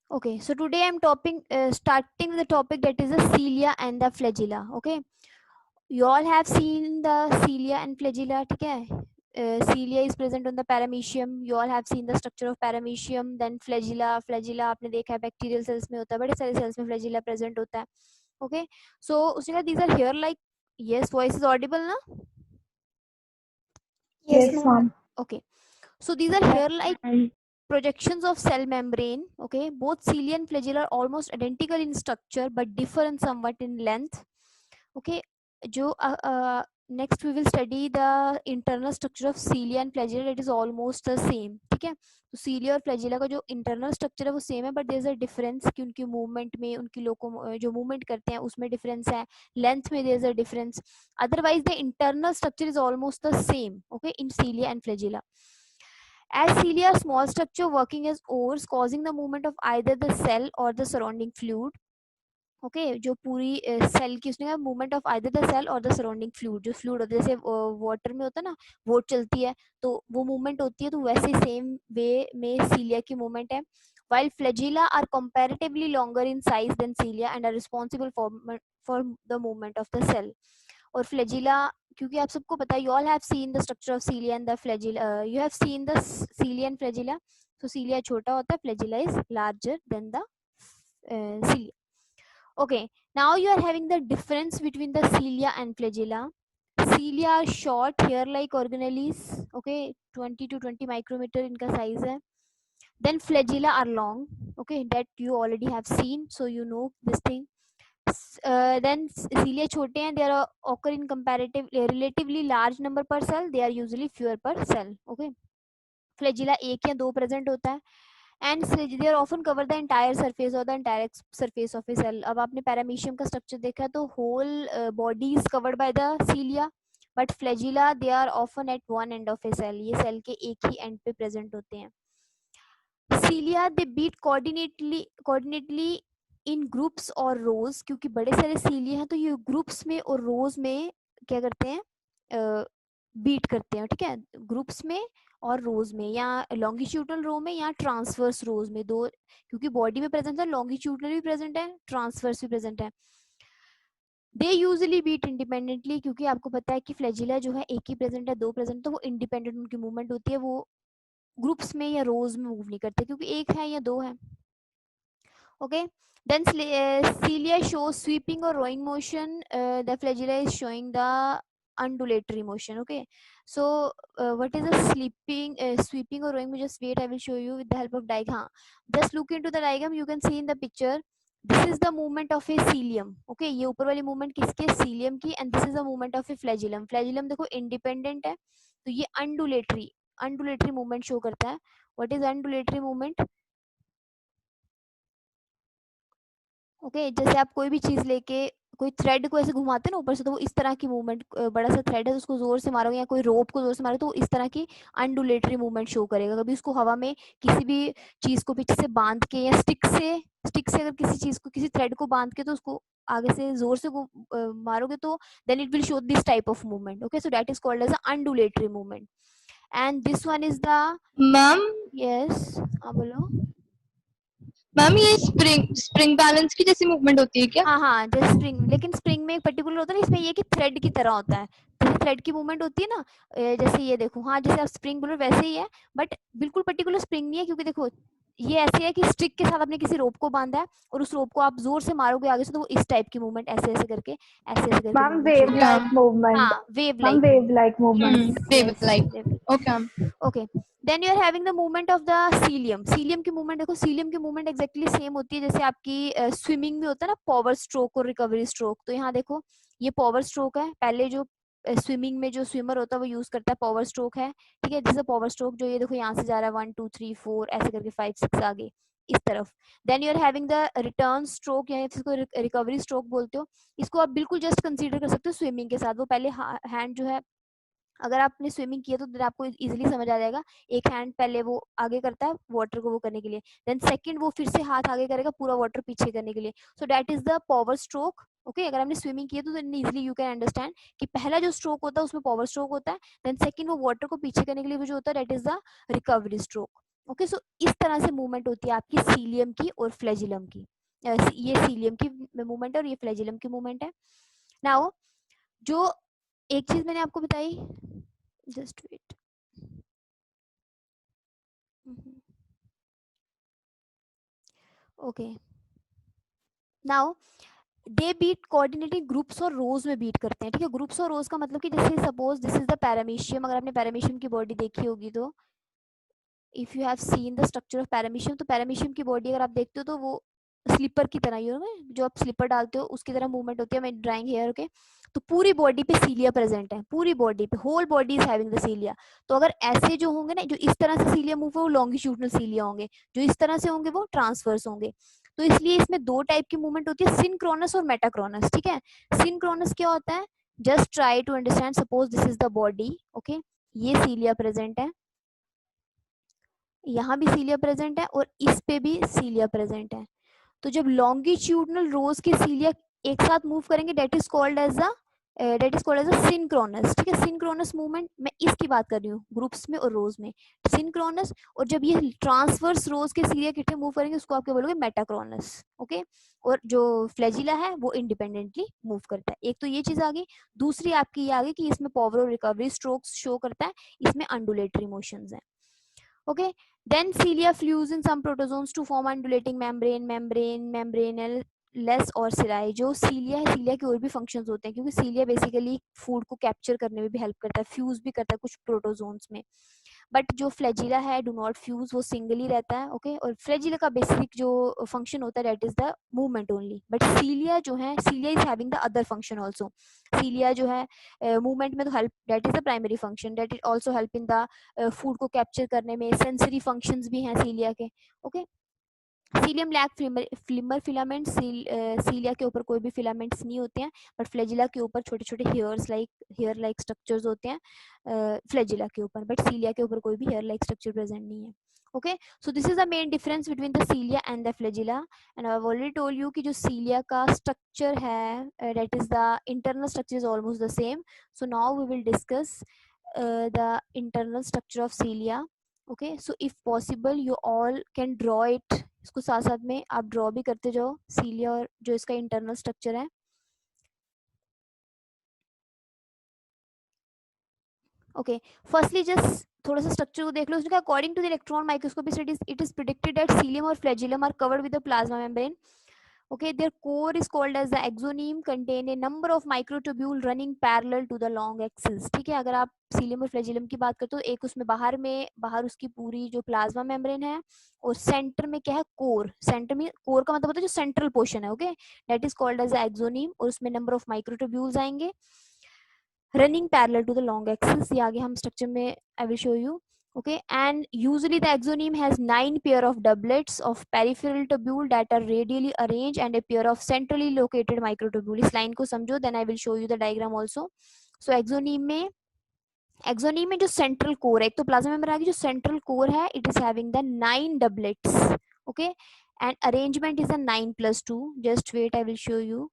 Okay, so today I'm starting with the topic that is the cilia and the flagella. Okay, you all have seen the cilia and flagella, ठीक है? Cilia is present on the paramecium. You all have seen the structure of paramecium. Then flagella आपने देखा है bacterial cells में होता है, बड़े सारे cells में flagella present होता है. Okay, so उसने कहा these are here like, yes, voice is audible ना? Yes, Yes, ma'am. ma'am. Okay, so these are here like And projections of cell membrane. Okay, both cilia and flagella are almost identical in structure but differ in somewhat in length. Okay, जो next we will study the internal structure of cilia and flagella. It is almost the same. ठीक है, तो cilia और flagella का जो internal structure है वो same है, but there is a difference कि उनकी movement में, उनकी जो movement करते हैं उसमें difference है, length में there is a difference. Otherwise the internal structure is almost the same. Okay, in cilia and flagella. As cilia are small structure working as oars, causing the movement of either the cell or the surrounding fluid. Okay जो पूरी cell की उसने कहा movement of either the cell और the surrounding fluid, जो fluid होता है जैसे वाटर में होता है ना, वो चलती है तो वो मूवमेंट होती है, तो वैसे सेम वे में सीलिया की मूवमेंट है. while flagella are comparatively longer in size than cilia and are responsible for the movement of the cell. और flagella, क्योंकि आप सबको पता है, you all have seen the structure of cilia and the flagella, you have seen the cilia and flagella. So cilia छोटा होता है, flagella is larger than the cilia. Okay, now you are having the difference between the cilia and flagella. Cilia are short hair-like organelles. Okay, 20 to 20 micrometer इनका size है. Then flagella are long. Okay, that you already have seen, so you know this thing. Then cilia छोटे हैं. They are occur in relatively large number per cell. They are usually fewer per cell. Okay, flagella एक या दो present होता है. And they are often cover the entire surface और the entire surface of a cell. अब आपने paramecium का structure देखा है तो whole body is covered by the cilia, but flagella they are often at one end of a cell. ये cell के एक ही एंड पे प्रेजेंट होते हैं. Cilia they beat coordinately in groups और रोज, क्योंकि बड़े सारे सीलिया हैं तो ये ग्रुप्स में और रोज में क्या करते हैं, बीट करते हैं. ठीक है, ग्रुप्स में और रोज में, या लॉन्गिट्यूडनल रो में या ट्रांसवर्स रोज में, दो, क्योंकि बॉडी में प्रेजेंट है, लॉन्गिट्यूडनल भी प्रेजेंट है, ट्रांसवर्स भी प्रेजेंट है. दे यूजुअली बीट इंडिपेंडेंटली, क्योंकि आपको पता है कि फ्लैजिला जो है एक ही प्रेजेंट है, दो प्रेजेंट, तो वो इंडिपेंडेंट उनकी मूवमेंट होती है, वो ग्रुप्स में या रोज में मूव नहीं करते, क्योंकि एक है या दो है. Okay, then cilia shows sweeping or rowing motion. The flagella is showing the undulatory motion. Okay, so what is the sweeping or rowing? Just wait, I will show you with the help of diagram. Just look into the diagram, you can see in the picture, this is the movement of a cilium. Okay, ये ऊपर वाली movement किसके, cilium की, and this is the movement of a flagellum. Flagellum देखो independent है, तो ये undulatory movement show करता है. What is undulatory movement? Okay, जैसे आप कोई भी चीज लेके कोई थ्रेड को ऐसे घुमाते हैं ना ऊपर से, तो वो इस तरह की मूवमेंट, बड़ा सा थ्रेड है तो उसको जोर से मारोगे, या कोई रोप को जोर से मारोगे तो वो इस तरह की अनडुलेटरी मूवमेंट शो करेगा. कभी उसको हवा में किसी भी चीज को पीछे से बांध के, या स्टिक से अगर किसी चीज को, किसी थ्रेड को बांध के तो उसको आगे से जोर से मारोगे तो then it will show this type of movement. Okay, so that is called as undulatory movement. And this one is the, ma'am, yes, हाँ बोलो. मैम ये स्प्रिंग बैलेंस की जैसी मूवमेंट होती है क्या? हाँ हाँ, जैसे स्प्रिंग, लेकिन स्प्रिंग में एक पर्टिकुलर होता है ना, इसमें ये कि थ्रेड की तरह होता है, जैसे थ्रेड की मूवमेंट होती है ना, जैसे ये देखो, हाँ जैसे आप स्प्रिंग बोलो वैसे ही है, बट बिल्कुल पर्टिकुलर स्प्रिंग नहीं है, क्योंकि देखो ये ऐसे है कि स्टिक के साथ आपने किसी रोप को बांधा है और उस रोप को आप जोर से मारोगे आगे से, तो वो इस टाइप की मूवमेंट ऐसे ऐसे करके, ऐसे ऐसे करके Ma'am, मूवमेंट शो wave करती ओके like मैम. है. movement. हाँ, wave Ma'am, like wave movement. like movement. Yes wave yes, like. Wave like. Okay ma'am. Okay, then you are having the movement of the cilium. Cilium की movement देखो, cilium की movement exactly same होती है जैसे आपकी swimming में होता है ना, पावर स्ट्रोक और रिकवरी स्ट्रोक. तो यहाँ देखो, ये पावर स्ट्रोक है, पहले जो स्विमिंग में जो स्विमर होता है वो यूज करता है पावर स्ट्रोक है. ठीक है, जैसे पावर स्ट्रोक जो ये देखो यहाँ से जा रहा है 1 2 3 4 ऐसे करके 5 6 आगे इस तरफ. Then you are having the return stroke, या इसको रिकवरी स्ट्रोक बोलते हो. इसको आप बिल्कुल जस्ट कंसीडर कर सकते हो स्विमिंग के साथ. वो पहले हैंड जो है, अगर आपने स्विमिंग किया तो आपको इजीली समझ आ जाएगा, एक हैंड पहले वो आगे करता है वाटर को वो करने के लिए, देन सेकंड वो फिर से हाथ आगे करेगा पूरा वाटर पीछे करने के लिए. सो that is the power stroke. Okay, अगर आपने स्विमिंग किया तो इजीली यू कैन अंडरस्टैंड कि पहला जो स्ट्रोक होता है उसमें पावर स्ट्रोक होता है, देन सेकंड वो वाटर को पीछे करने के लिए जो होता है that is the recovery stroke. Okay, so इस तरह से मूवमेंट होती है आपकी सीलियम की और फ्लैजिलम की। ये सीलियम की मूवमेंट है और ये फ्लैजिलम की मूवमेंट है। नाउ जो एक चीज मैंने आपको बताई, just wait, okay, now they beat coordinating groups और रोज में बीट करते हैं, ठीक है। ग्रुप्स और रोज का मतलब कि जैसे suppose this is the paramecium, अगर आपने पैरामीशियम की बॉडी देखी होगी तो if you have seen the structure of paramecium, तो पैरामीशियम की बॉडी अगर आप देखते हो तो वो स्लीपर की तरह, यू नो, जो आप स्लीपर डालते हो उसकी तरह मूवमेंट होती है। मैं ड्राइंग हेयर, ओके। तो पूरी बॉडी पे सीलिया प्रेजेंट है, पूरी बॉडी पे, whole body is having the cilia. तो अगर ऐसे जो होंगे ना, जो इस तरह से सीलिया मूव है वो लॉन्गिट्यूडनल सीलिया होंगे, जो इस तरह से होंगे वो ट्रांसवर्स होंगे। तो इसलिए इसमें दो टाइप की मूवमेंट होती है, सिंक्रोनस और मेटाक्रोनस, ठीक है। सिंक्रोनस क्या होता है, just try to understand, suppose this is the body, okay, ये सीलिया प्रेजेंट है, यहाँ भी सीलिया प्रेजेंट है और इस पे भी सीलिया प्रेजेंट है। तो जब लॉन्गिट्यूडनल रोज के सीलिया एक साथ मूव करेंगे, that is called as a synchronous, ठीक है। सिंक्रोनस मूवमेंट मैं इसकी बात कर रही हूँ, ग्रुप्स में और रोज में सिंक्रोनस। और जब ये ट्रांसवर्स रोज के सीलिया इकट्ठे मूव करेंगे उसको आप क्या बोलोगे, मेटाक्रोनस, ओके। और जो फ्लैजिला है वो इंडिपेंडेंटली मूव करता है। एक तो ये चीज आ गई। दूसरी आपकी ये आ गई कि इसमें power of recovery strokes show करता है, इसमें अंडुलेटरी मोशंस हैं, okay. Then cilia fuse in some protozoans to form undulating membraneless और सिराई। जो सीलिया है, सीलिया के और भी फंक्शंस होते हैं, क्योंकि सीलिया बेसिकली फूड को कैप्चर करने में भी हेल्प करता है, फ्यूज भी करता है कुछ प्रोटोजोन्स में। बट जो फ्लैजिला है डू नॉट फ्यूज, वो सिंगल ही रहता है, ओके। और फ्लैजिला का बेसिक जो फंक्शन होता है that is the movement only. But cilia जो है, cilia is having the other function also. Cilia जो है मूवमेंट में तो help, that is the primary function, that is also help in the food को कैप्चर करने में। सेंसरी फंक्शंस भी हैं सीलिया के, ओके। Cilium like flimmer filament, cilia के ऊपर कोई भी फिलामेंट्स नहीं होते हैं, बट फ्लैजिला के ऊपर छोटे छोटे हेयर लाइक स्ट्रक्चर्स होते हैं फ्लैजिला के ऊपर, बट सीलिया के ऊपर कोई भी हेयर लाइक स्ट्रक्चर प्रेजेंट नहीं है, okay. So this is the main difference between the cilia and the flagella. And I have already told you कि जो सीलिया का स्ट्रक्चर है, that is the internal structure is almost the same. So now we will discuss the internal structure of cilia, okay. So if possible you all can draw it, इसको साथ साथ में आप draw भी करते जाओ सीलिया और जो इसका इंटरनल स्ट्रक्चर है, ओके। फर्स्टली जस्ट थोड़ा सा स्ट्रक्चर को देख लो। उसने कहा according to the electron microscopy studies it is predicted that cilium और flagellum are covered with the plasma membrane, okay. Their core is called as the exoneme, contain a number of microtubule running parallel to the long axis, ठीक है। अगर आप cilium और flagellum की बात करते हो, एक उसमें बाहर उसकी पूरी जो प्लाज्मा मेम्ब्रेन है, और सेंटर में क्या है, कोर। सेंटर में कोर का मतलब होता है जो सेंट्रल पोर्शन है, okay, that is called as axoneme. और उसमें नंबर ऑफ माइक्रोट्यूब्यूल्स आएंगे running parallel to the long axis. ये आगे हम स्ट्रक्चर में I will show you, okay. And usually the exoneme has 9 pair of doublets of peripheral tubule that are radially arranged and a pair of centrally located microtubule. इस line को समझो, then I will show you the diagram also. So exoneme में जो central core है, एक तो plasma membrane आ गई, जो सेंट्रल कोर है it is having the 9 doublets, okay. And arrangement is a 9+2. Just wait, I will show you,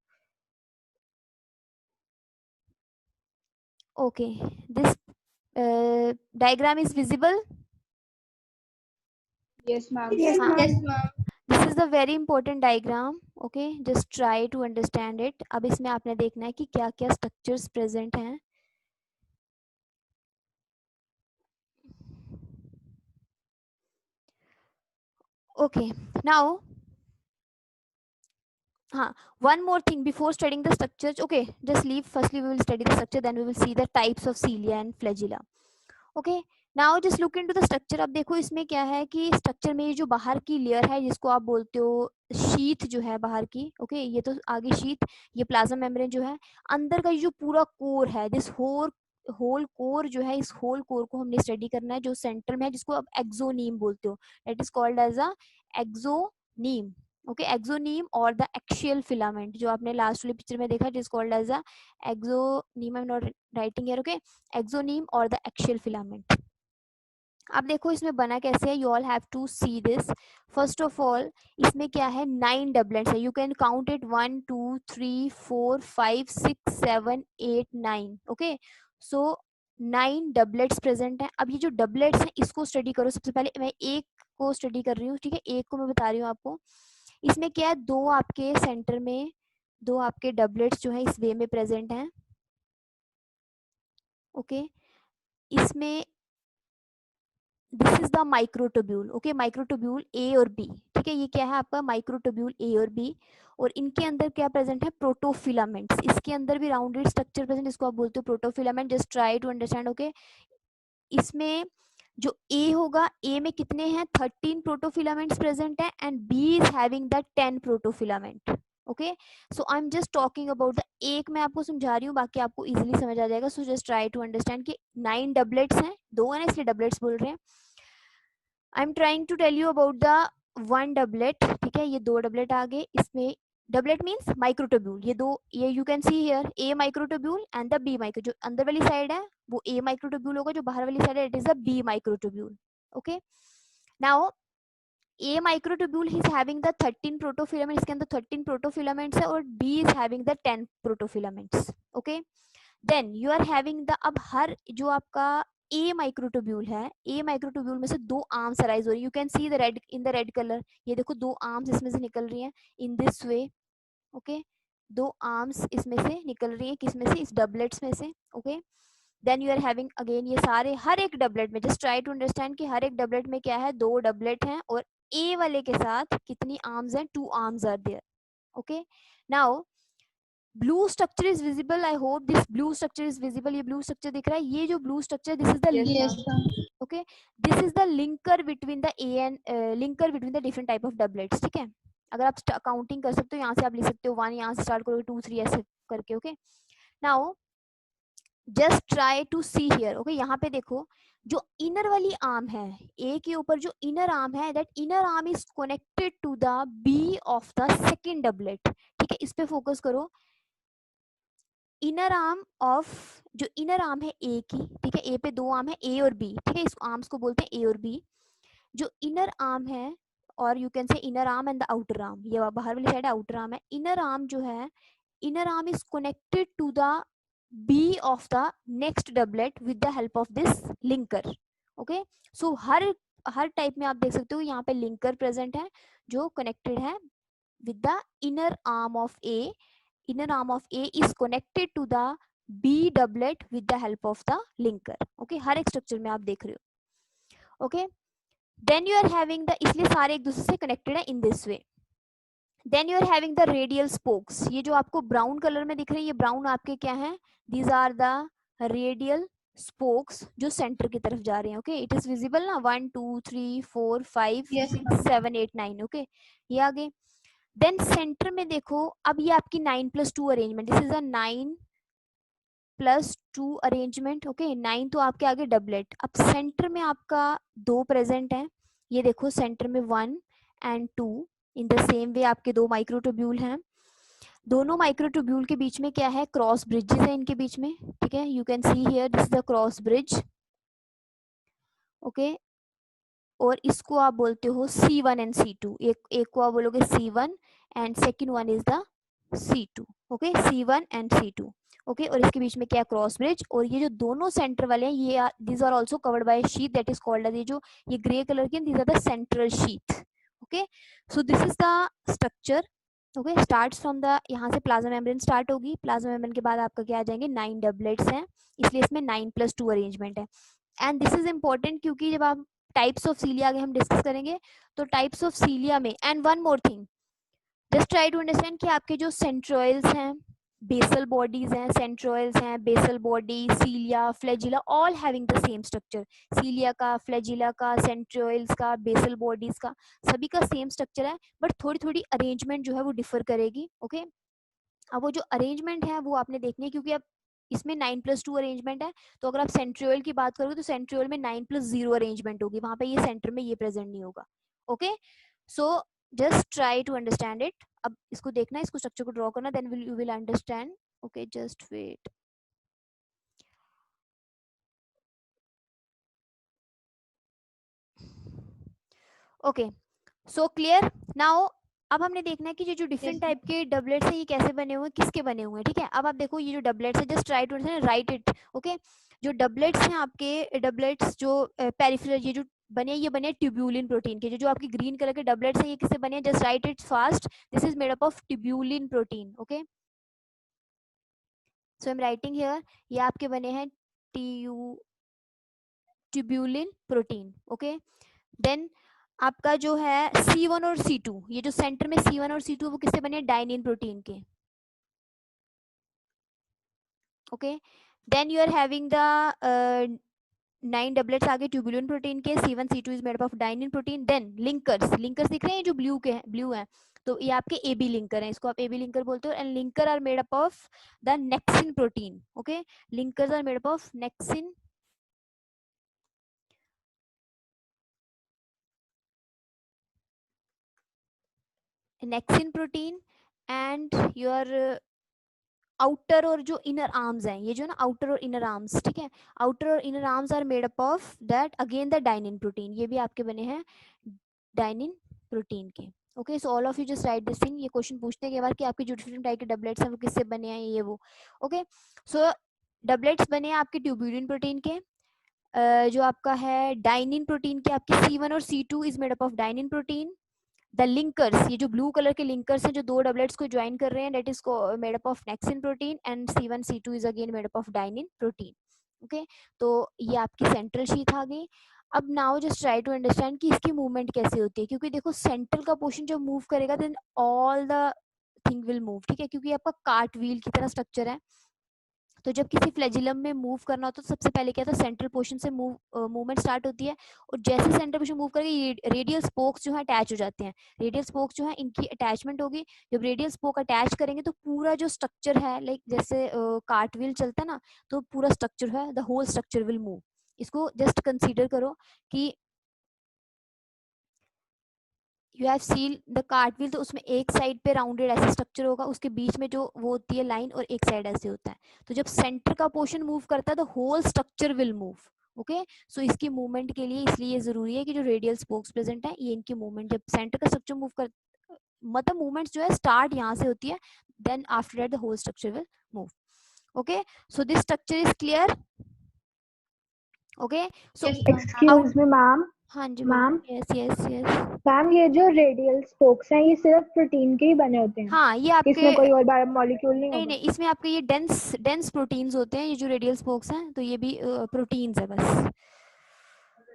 okay. This diagram is visible. Yes, ma'am. Yes, हाँ, yes, ma'am. This is the very important diagram, okay. Just try to understand it. अब इसमें आपने देखना है कि क्या क्या structures present हैं, ओके। नाउ हाँ, one more thing before studying the structures, okay, just leave, firstly we will study the structure, then we will see the types of cilia and flagella, okay. Now just look into the structure. अब देखो इसमें क्या है कि structure में ये जो बाहर की लेयर है जिसको आप बोलते हो शीथ जो है बाहर की, ओके, ये तो आगे शीथ, ये प्लाज्मा मेम्ब्रेन जो है। अंदर का ये जो पूरा कोर है, दिस होल कोर जो है, इस होल कोर को हमने स्टडी करना है, जो सेंटर में है, जिसको आप एक्सोनीम बोलते हो, that is called as a axoneme, okay. Axoneme और द एक्सियल फिलामेंट जो आपने लास्ट वाली पिक्चर में देखा, it is called as a axoneme, I am not writing here, okay. Axoneme और द एक्सियल फिलामेंट। अब देखो इसमें बना कैसे है, you all have to see this. First of all इसमें क्या है, 9 डबलेट्स है, you can count it 1 2 3 4 5 6 7 8 9, okay. So 9 doublets present है। अब ये जो डबलेट्स हैं इसको स्टडी करो। सबसे पहले मैं एक को स्टडी कर रही हूँ, ठीक है, एक को मैं बता रही हूँ आपको। इसमें क्या है, दो आपके सेंटर में दो आपके डबलेट्स जो है इस वे में प्रेजेंट हैं, ओके। इसमें this is the microtubule, okay, microtubule A और बी, ठीक है, ये क्या है आपका माइक्रोट्यूब्यूल ए और बी, और इनके अंदर क्या प्रेजेंट है, प्रोटोफिलामेंट्स, इसके अंदर भी राउंडेड स्ट्रक्चर प्रेजेंट, इसको आप बोलते हो protofilament. Just try to understand, okay. इसमें जो ए होगा, ए में कितने हैं, 13 प्रोटोफिलामेंट्स प्रेजेंट है, and B is having the 10 protofilament, okay. So I am just talking about the, एक मैं आपको समझा रही हूँ, बाकी आपको इजीली समझ आ जाएगा। So just try to understand कि 9 डबलेट्स हैं, दो है ना इसलिए डबलेट्स बोल रहे हैं। I am trying to tell you about the one doublet, ठीक है, ये दो डबलेट आ गए। इसमें डबलेट मीन्स माइक्रोट्यूब्यूल, ये दो, ये you can see here A microtubule and the B micro, जो अंदर वाली साइड है वो ए माइक्रोट्यूब्यूल होगा, जो बाहर वाली साइड है it is the B microtubule, okay. Now A microtubule is having the 13 protofilament, इसके अंदर 13 प्रोटोफिलामेंट्स है, और B is having the 10 protofilaments, okay. Then you are having the, अब हर जो आपका ए माइक्रोट्यूब्यूल है, ए माइक्रोट्यूब्यूल में से दो आर्म्स अराइज हो रही है, you can see the red in the red colour, ये देखो दो आर्म्स इसमें से निकल रही हैं इन दिस वे, ओके, दो आर्म्स इसमें से निकल रही हैं, किसमें से, इस डबलेट्स में से, okay. Then you are having again ये सारे, हर एक डबलेट में जस्ट ट्राई टू अंडरस्टैंड कि हर एक डबलेट में क्या है, दो डबलेट हैं, और ए वाले के साथ कितनी आर्म्स हैं, 2 arms are there, okay. Now blue structure is visible, I hope this blue structure is visible, ये ब्लू स्ट्रक्चर दिख रहा है, ये जो blue structure, this is the Yes, link, sir. Okay, this is the linker between the A and linker between the different type of doublets, ठीक है। अगर आप काउंटिंग कर सकते हो, यहाँ से आप लिख सकते हो 1, यहाँ से स्टार्ट करोगे 2 3 ऐसे करके, okay. Now just try to see here, okay, यहाँ पे देखो जो इनर वाली आर्म है, ए के ऊपर जो इनर आर्म है, that inner arm is connected to the B of the second doublet, ठीक है, इस पे फोकस करो। इनर आर्म ऑफ, जो इनर आर्म है ए की, ठीक है, ए पे दो आर्म है ए और बी, ठीक है, इस आर्म्स को बोलते हैं ए और बी, जो इनर आर्म है, और you can say inner arm and the outer arm, ये बाहर वाली साइड आउटर आर्म है, इनर आर्म जो है, inner arm is connected to the B of the next doublet with the help of this linker, okay। so her type में आप देख सकते हो यहाँ पे लिंकर प्रेजेंट है जो कनेक्टेड है with the inner arm of A, inner arm of A is connected to the B doublet with the help of the linker, okay, हर एक स्ट्रक्चर में आप देख रहे हो, okay। then you are having the, इसलिए सारे एक दूसरे से कनेक्टेड है in this way। Then you are having the radial spokes, ये जो आपको ब्राउन कलर में दिख रहे हैं, ये ब्राउन आपके क्या है, these are the radial spokes जो सेंटर की तरफ जा रहे हैं, ओके। इट इज विजिबल ना, 1 2 3 4 5 Yes, 6 7 8 9, ओके, ये आगे। देन सेंटर में देखो, अब ये आपकी 9+2 arrangement, this is a 9+2 arrangement, okay, 9 तो आपके आगे डबलेट, अब सेंटर में आपका दो प्रेजेंट है, ये देखो सेंटर में 1 and 2, in the same way आपके दो माइक्रोट्यूब्यूल हैं, दोनों माइक्रोट्यूब्यूल के बीच में क्या है, क्रॉस ब्रिजेस है इनके बीच में, ठीक है, you can see here this is the cross bridge, okay. और इसको आप बोलते हो C1 एंड C2, एक को आप बोलोगे C1 and second one is the C2, okay, C1 and C2, okay. और इसके बीच में क्या है, क्रॉस ब्रिज, और ये जो दोनों सेंटर वाले हैं, ये these are also covered by sheath that is called as, ये जो ये ग्रे कलर के, these are the central sheath, okay. So this is the structure, okay, starts from the, यहाँ से प्लाज्मा मेम्ब्रेन स्टार्ट होगी, प्लाज्मा मेम्ब्रेन के बाद आपका क्या आ जाएंगे, 9 डबलेट्स हैं, इसलिए इसमें 9+2 अरेंजमेंट है। एंड दिस इज इंपॉर्टेंट क्योंकि जब आप टाइप्स ऑफ सीलिया आगे हम डिस्कस करेंगे, तो टाइप्स ऑफ सीलिया में, and one more thing, just try to understand कि आपके जो सेंट्रोइल्स हैं, बेसल बॉडीज हैं, सेंट्रोइल्स हैं, basal body, cilia, flagella, all having the same structure, cilia का, फ्लैजिला का, सेंट्रोइल्स का, बेसल बॉडीज का, सभी का सेम स्ट्रक्चर है, बट थोड़ी थोड़ी अरेंजमेंट जो है वो डिफर करेगी, ओके। अब वो जो अरेंजमेंट है वो आपने देखनी है, क्योंकि अब इसमें 9+2 अरेंजमेंट है, तो अगर आप सेंट्रियोल की बात करोगे तो सेंट्रियोल में 9+0 अरेंजमेंट होगी, वहां पे ये सेंटर में ये प्रेजेंट नहीं होगा, okay. So just try to understand it, अब इसको देखना, इसको स्ट्रक्चर को ड्रॉ करना, then you will understand, okay, just wait, okay. So clear now, अब हमने देखना है कि ये जो डिफरेंट yes, टाइप के डबलेट्स हैं ये कैसे बने हुए हैं, किसके बने हुए हैं, ठीक है। अब आप देखो ये जो डबलेट्स है, just try to write it, okay. जो डबलेट्स हैं आपके, डबलेट्स जो पेरिफेरल, ये जो बने, ये बने ट्यूब्यूलिन प्रोटीन के। जो आपकी ग्रीन कलर के डबलेट्स हैं ये किससे बने हैं? Just right it fast, this is made up of tubulin protein. Okay, so I am writing here, ये आपके बने हैं ट्यूब्यूलिन प्रोटीन। ओके, देन आपका जो है C1 और C2, ये जो सेंटर में C1 और C2 वो किससे बने हैं? डाइनिन प्रोटीन के। Okay, then you are having the 9 doublets आगे ट्यूबुलिन प्रोटीन के, C1 C2 is made of dynein protein. Then linkers, linkers दिख रहे हैं जो ब्लू के हैं, ब्लू हैं, तो ये आपके AB लिंकर हैं, इसको आप AB लिंकर बोलते हो। And linker are made up of the nexin protein. Okay, linkers are made up of nexin protein and your outer और जो इनर आर्म्स हैं, ये जो ना आउटर और इनर आर्म्स, ठीक है, आउटर और inner arms are made up of that again the dynein protein, ये भी आपके बने हैं डाइनिन प्रोटीन के। Okay, so all of you just write this thing. ये क्वेश्चन पूछने के बाद कि आपके जो डिफरेंट टाइप के डबलेट्स हैं वो किससे बने हैं, ये वो। ओके, सो डबलेट्स बने हैं आपके ट्यूबुलिन प्रोटीन के। जो आपका है डाइनिन प्रोटीन के, आपके C1 और C2 is made up of dynein protein. The linkers, ये जो ब्लू कलर के लिंकर्स हैं जो दो डबलेट्स को ज्वाइन कर रहे हैं, that is made up of nexin protein and C1 C2 is again made up of dynein protein. Okay, तो ये आपकी सेंट्रल शीथ आ गई। अब now just try to understand कि इसकी मूवमेंट कैसे होती है, क्योंकि देखो सेंट्रल का पोर्शन जब मूव करेगा then all the thing will move, ठीक है, क्योंकि आपका कार्ट व्हील की तरह स्ट्रक्चर है। तो जब किसी फ्लैजिलम में मूव करना होता है तो सबसे पहले क्या था, सेंट्रल पोर्शन से मूवमेंट स्टार्ट होती है, और जैसे सेंट्रल पोर्शन मूव करेगी रेडियल स्पोक्स जो है अटैच हो जाते हैं। रेडियल स्पोक्स जो है इनकी अटैचमेंट होगी, जब रेडियल स्पोक अटैच करेंगे तो पूरा जो स्ट्रक्चर है, लाइक जैसे कार्ट व्हील चलता है ना, तो पूरा स्ट्रक्चर है, the whole structure will move. इसको जस्ट कंसीडर करो कि you have seen the cart wheel, तो उसमें एक साइड पे राउंडेड ऐसे स्ट्रक्चर होगा, उसके बीच में जो वो होती है लाइन, और एक साइड ऐसे होता है। तो जब सेंटर का पोर्शन मूव करता है तो whole structure will move. Okay, so इसकी मूवमेंट के लिए इसलिए ये जरूरी है कि जो रेडियल स्पोक्स प्रेजेंट है, ये इनकी मूवमेंट, जब सेंटर का स्ट्रक्चर मूव कर, मतलब मूवमेंट जो है स्टार्ट यहाँ से होती है, then after that the whole structure will move. Okay, so this structure is clear. Okay, so excuse me ma'am. हाँ जी मैम बोलिए। यस यस यस, मैम ये जो रेडियल स्पोक्स हैं ये सिर्फ प्रोटीन के ही बने होते हैं, हाँ ये आपके, इसमें कोई और बायोमोलिक्यूल नहीं नहीं होगा? नहीं, इसमें आपके ये डेंस प्रोटीन्स होते हैं, ये जो रेडियल स्पोक्स हैं, तो ये भी प्रोटीन्स है बस।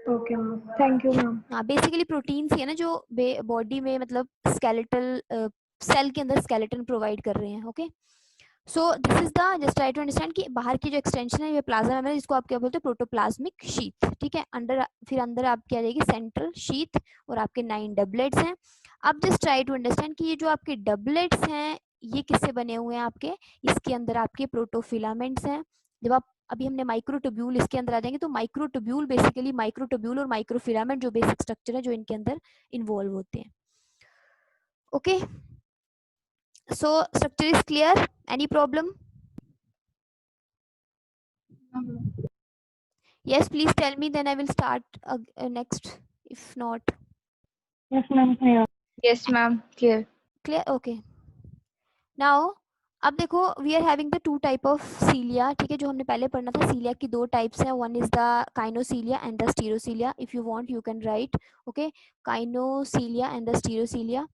Okay ma'am, thank you ma'am. हाँ, बेसिकली प्रोटीन्स ही है ना जो बॉडी में, मतलब स्केलेटल सेल के अंदर स्केलेटन प्रोवाइड कर रहे हैं। Okay, so this is the, just try to understand कि बाहर की जो एक्सटेंशन है ये प्लाज्मा मेम्ब्रेन, इसको आप क्या बोलते हैं? प्रोटोप्लाज्मिक शीथ, ठीक है। अंदर फिर अंदर आपकी आ जाएगी सेंट्रल शीथ, और आपके 9 डबलेट्स हैं। अब जस्ट ट्राई टू अंडरस्टैंड कि ये जो आपके डबलेट्स हैं ये किससे बने हुए हैं आपके? इसके अंदर आपके प्रोटोफिलामेंट्स हैं। जब आप, अभी हमने माइक्रोट्यूब्यूल इसके अंदर आ जाएंगे, तो माइक्रोट्यूब्यूल बेसिकली, माइक्रोट्यूब्यूल और माइक्रोफिलामेंट जो बेसिक स्ट्रक्चर है जो इनके अंदर इन्वॉल्व होते हैं। Okay, so structure is clear, any problem? Yes, please tell me, then I will start next. If not, yes ma'am, clear. Yes, ma'am. Clear. clear? Okay. Now, अब देखो we are having the 2 type of cilia, ठीक है, जो हमने पहले पढ़ना था। सीलिया की 2 टाइप्स हैं, one is the kinocilia and the stereocilia. If you want you can write, okay, kinocilia and the stereocilia.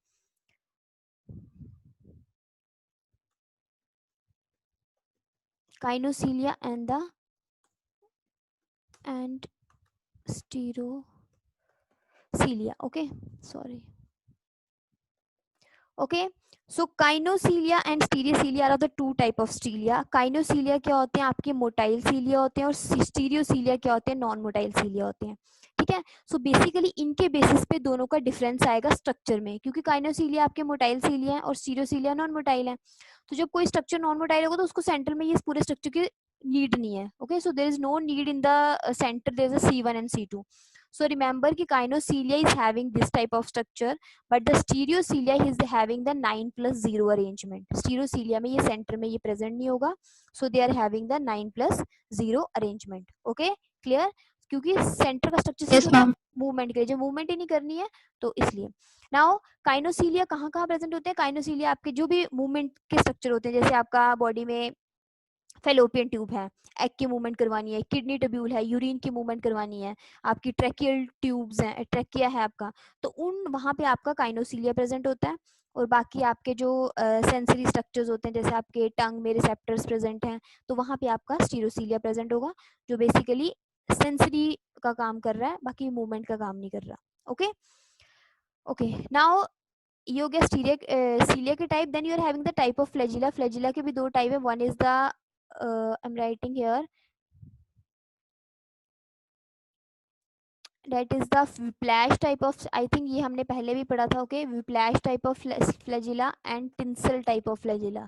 Kinocilia and the stereocilia, okay, sorry. Okay, so kinocilia and stereocilia are the 2 type of cilia. Kinocilia क्या होते हैं? आपके motile सीलिया होते हैं, और स्टीरियोसीलिया क्या होते हैं? नॉन मोटाइल सीलिया होते हैं, ठीक है। सो बेसिकली इनके बेसिस पे दोनों का डिफरेंस आएगा स्ट्रक्चर में, क्योंकि काइनोसीलिया आपके मोटाइल सीलिया है और स्टीरियोसीलिया नॉन मोटाइल है। तो जब कोई स्ट्रक्चर नॉन मोटाइल होगा तो उसको सेंटर में ये पूरे स्ट्रक्चर की नीड नहीं है। Okay, so there is no need in the centre, there is a C1 and C2. So remember कि काइनोसीलिया is having this type of structure, but the स्टीरियोसीलिया is having the 9+0 arrangement. स्टीरियोसीलिया में ये centre में ये present नहीं होगा, so they are having the 9+0 arrangement. Okay, clear? क्योंकि centre का structure Yes, ma'am. Movement के लिए, जो मूवमेंट ही नहीं करनी है तो इसलिए। नाउ काइनोसीलिया कहाँ कहाँ प्रेजेंट होते हैं? काइनोसीलिया आपके जो भी मूवमेंट के स्ट्रक्चर होते हैं, जैसे आपका बॉडी में फेलोपियन ट्यूब है, एग की मूवमेंट करवानी है, किडनी ट्यूब्यूल है, यूरिन की मूवमेंट करवानी है, आपकी ट्रैकियल ट्यूब्स हैं, ट्रैकिया है आपका, तो उन वहाँ पे आपका काइनोसिलिया प्रेजेंट होता है। और बाकी आपके जो सेंसरी स्ट्रक्चर्स होते हैं, जैसे आपके टंग में रिसेप्टर्स प्रेजेंट हैं, तो वहाँ पे आपका स्टीरोसीलिया प्रेजेंट होगा, जो बेसिकली सेंसरी का काम कर रहा है, बाकी मूवमेंट का काम नहीं कर रहा। ओके ओके, नाउ ये हो गया सीलिया के type. Then you are having the type of flagella. Flagella के भी दो टाइप है, one is the I am writing here, that is the whiplash type of, I think ये हमने पहले भी पढ़ा था। okay, whiplash type of flagella and tinsel type of flagella.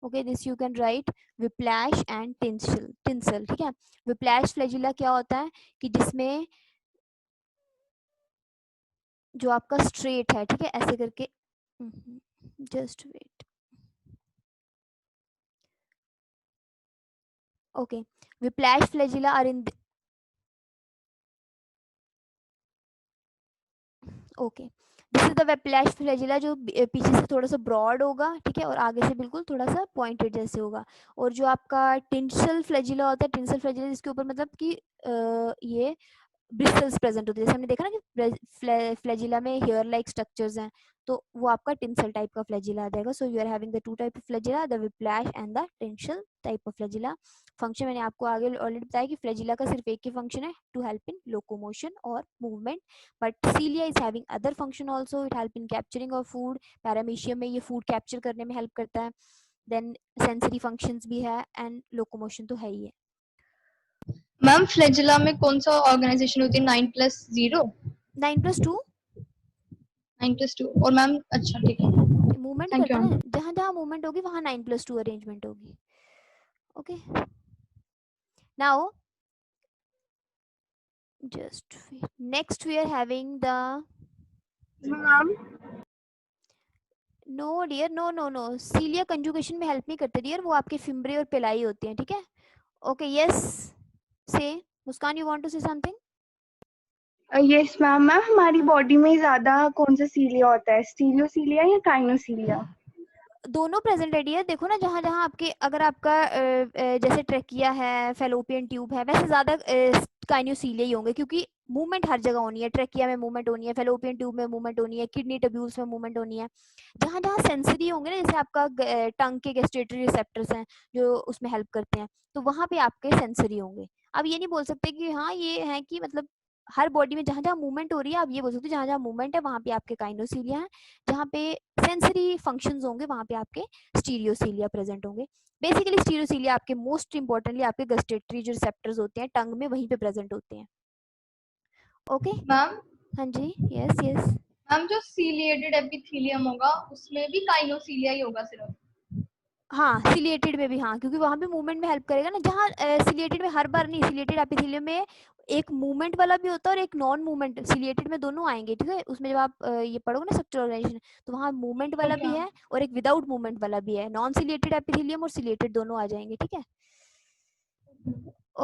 okay, this you can write whiplash and tinsel ठीक है। whiplash flagella क्या होता है कि जिसमें जो आपका स्ट्रेट है, ठीक है, ऐसे करके, just wait, okay, whiplash flagella are in okay, this is the whiplash flagella, जो पीछे से थोड़ा सा ब्रॉड होगा, ठीक है, और आगे से बिल्कुल थोड़ा सा पॉइंटेड जैसे होगा। और जो आपका टिंसल फ्लैजिला होता है, टिंसल फ्लैजिला जिसके ऊपर मतलब कि ये ब्रिस्टल्स प्रेजेंट होते हैं, जैसे हमने देखा ना कि फ्लैजिला में हेयर लाइक स्ट्रक्चर्स हैं, तो वो आपका टिंसल टाइप का फ्लैजिला आ जाएगा। So you are having the two type of flagella, the whiplash and the tinsel type of flagella. Function मैंने आपको आगे ऑलरेडी बताया कि फ्लैजिला का सिर्फ एक ही फंक्शन है, टू हेल्प इन लोकोमोशन और movement, but cilia is having other function also, it help in capturing of food, paramecium में ये फूड कैप्चर करने में हेल्प करता है, देन सेंसरी फंक्शंस भी है, एंड लोकोमोशन तो है ही है। मैम फ्लैजिला में कौन सा ऑर्गेनाइजेशन होती है? 9+0? 9+2 9+2 और मैम अच्छा ठीक है, मूवमेंट थैंक करते यू हैं मैम। ना, जहां जहां मूवमेंट होगी वहां 9+2 अरेंजमेंट होगी। Okay, now just next we are having the, ma'am no dear, no no no, cilia conjugation में हेल्प नहीं करते डियर, वो आपके फिम्ब्रे और पिलाई होती हैं, ठीक है। Okay, yes, say Muskaan, you want to say something? Yes ma'am, ma'am हमारी बॉडी में ज्यादा कौन सा सीलिया होता है, स्टीरियोसीलिया या काइनोसीलिया? दोनों प्रेजेंट है डियर, देखो ना, जहाँ जहाँ आपके, अगर आपका जैसे ट्रेकिया है, फेलोपियन ट्यूब है, वैसे ज्यादा काइनोसीलिया ही होंगे, क्योंकि मूवमेंट हर जगह होनी है, ट्रेकिया में मूवमेंट होनी है, फेलोपियन ट्यूब में मूवमेंट होनी है, किडनी ट्यूब्यूल्स में मूवमेंट होनी है। जहाँ जहाँ सेंसरी होंगे ना, जैसे आपका टंग के गैस्ट्रेटरी रिसेप्टर्स हैं जो उसमें हेल्प करते हैं, तो वहाँ पे आपके सेंसरी होंगे। अब ये नहीं बोल सकते कि हाँ ये है कि मतलब हर बॉडी में जहाँ जहाँ मूवमेंट हो रही है, आप ये बोल सकते हो जहाँ जहाँ मूवमेंट है वहाँ पे आपके काइनोसीलिया है, जहाँ पे सेंसरी फंक्शंस होंगे वहाँ पे आपके स्टीरियोसीलिया प्रेजेंट होंगे। बेसिकली स्टीरियोसीलिया आपके मोस्ट इंपॉर्टेंटली आपके गस्टेटरी जो रिसेप्टर्स होते हैं टंग में, वहीं पे प्रेजेंट होते हैं। ओके, मैम हाँ जी, यस यस, मैम जो सीलिएटेड एपिथेलियम होगा उसमें भी काइनोसीलिया ही होगा सिर्फ? हाँ सिलिएटेड में भी, हाँ, क्योंकि वहां पे मूवमेंट में हेल्प करेगा ना, जहाँ सिलिएटेड में हर बार नहीं, सिलिएटेड एपिथेलियम में एक मूवमेंट वाला भी होता है और एक नॉन मूवमेंट, सिलिएटेड में दोनों आएंगे, ठीक है, उसमें जब आप ये पढ़ोगे ना स्ट्रक्चर ऑर्गेनाइजेशन, तो वहाँ मूवमेंट वाला ओके भी मैम। है और एक विदाउट मूवमेंट वाला भी है, नॉन सिलिएटेड एपिथेलियम और सिलिएटेड दोनों आ जाएंगे, ठीक है।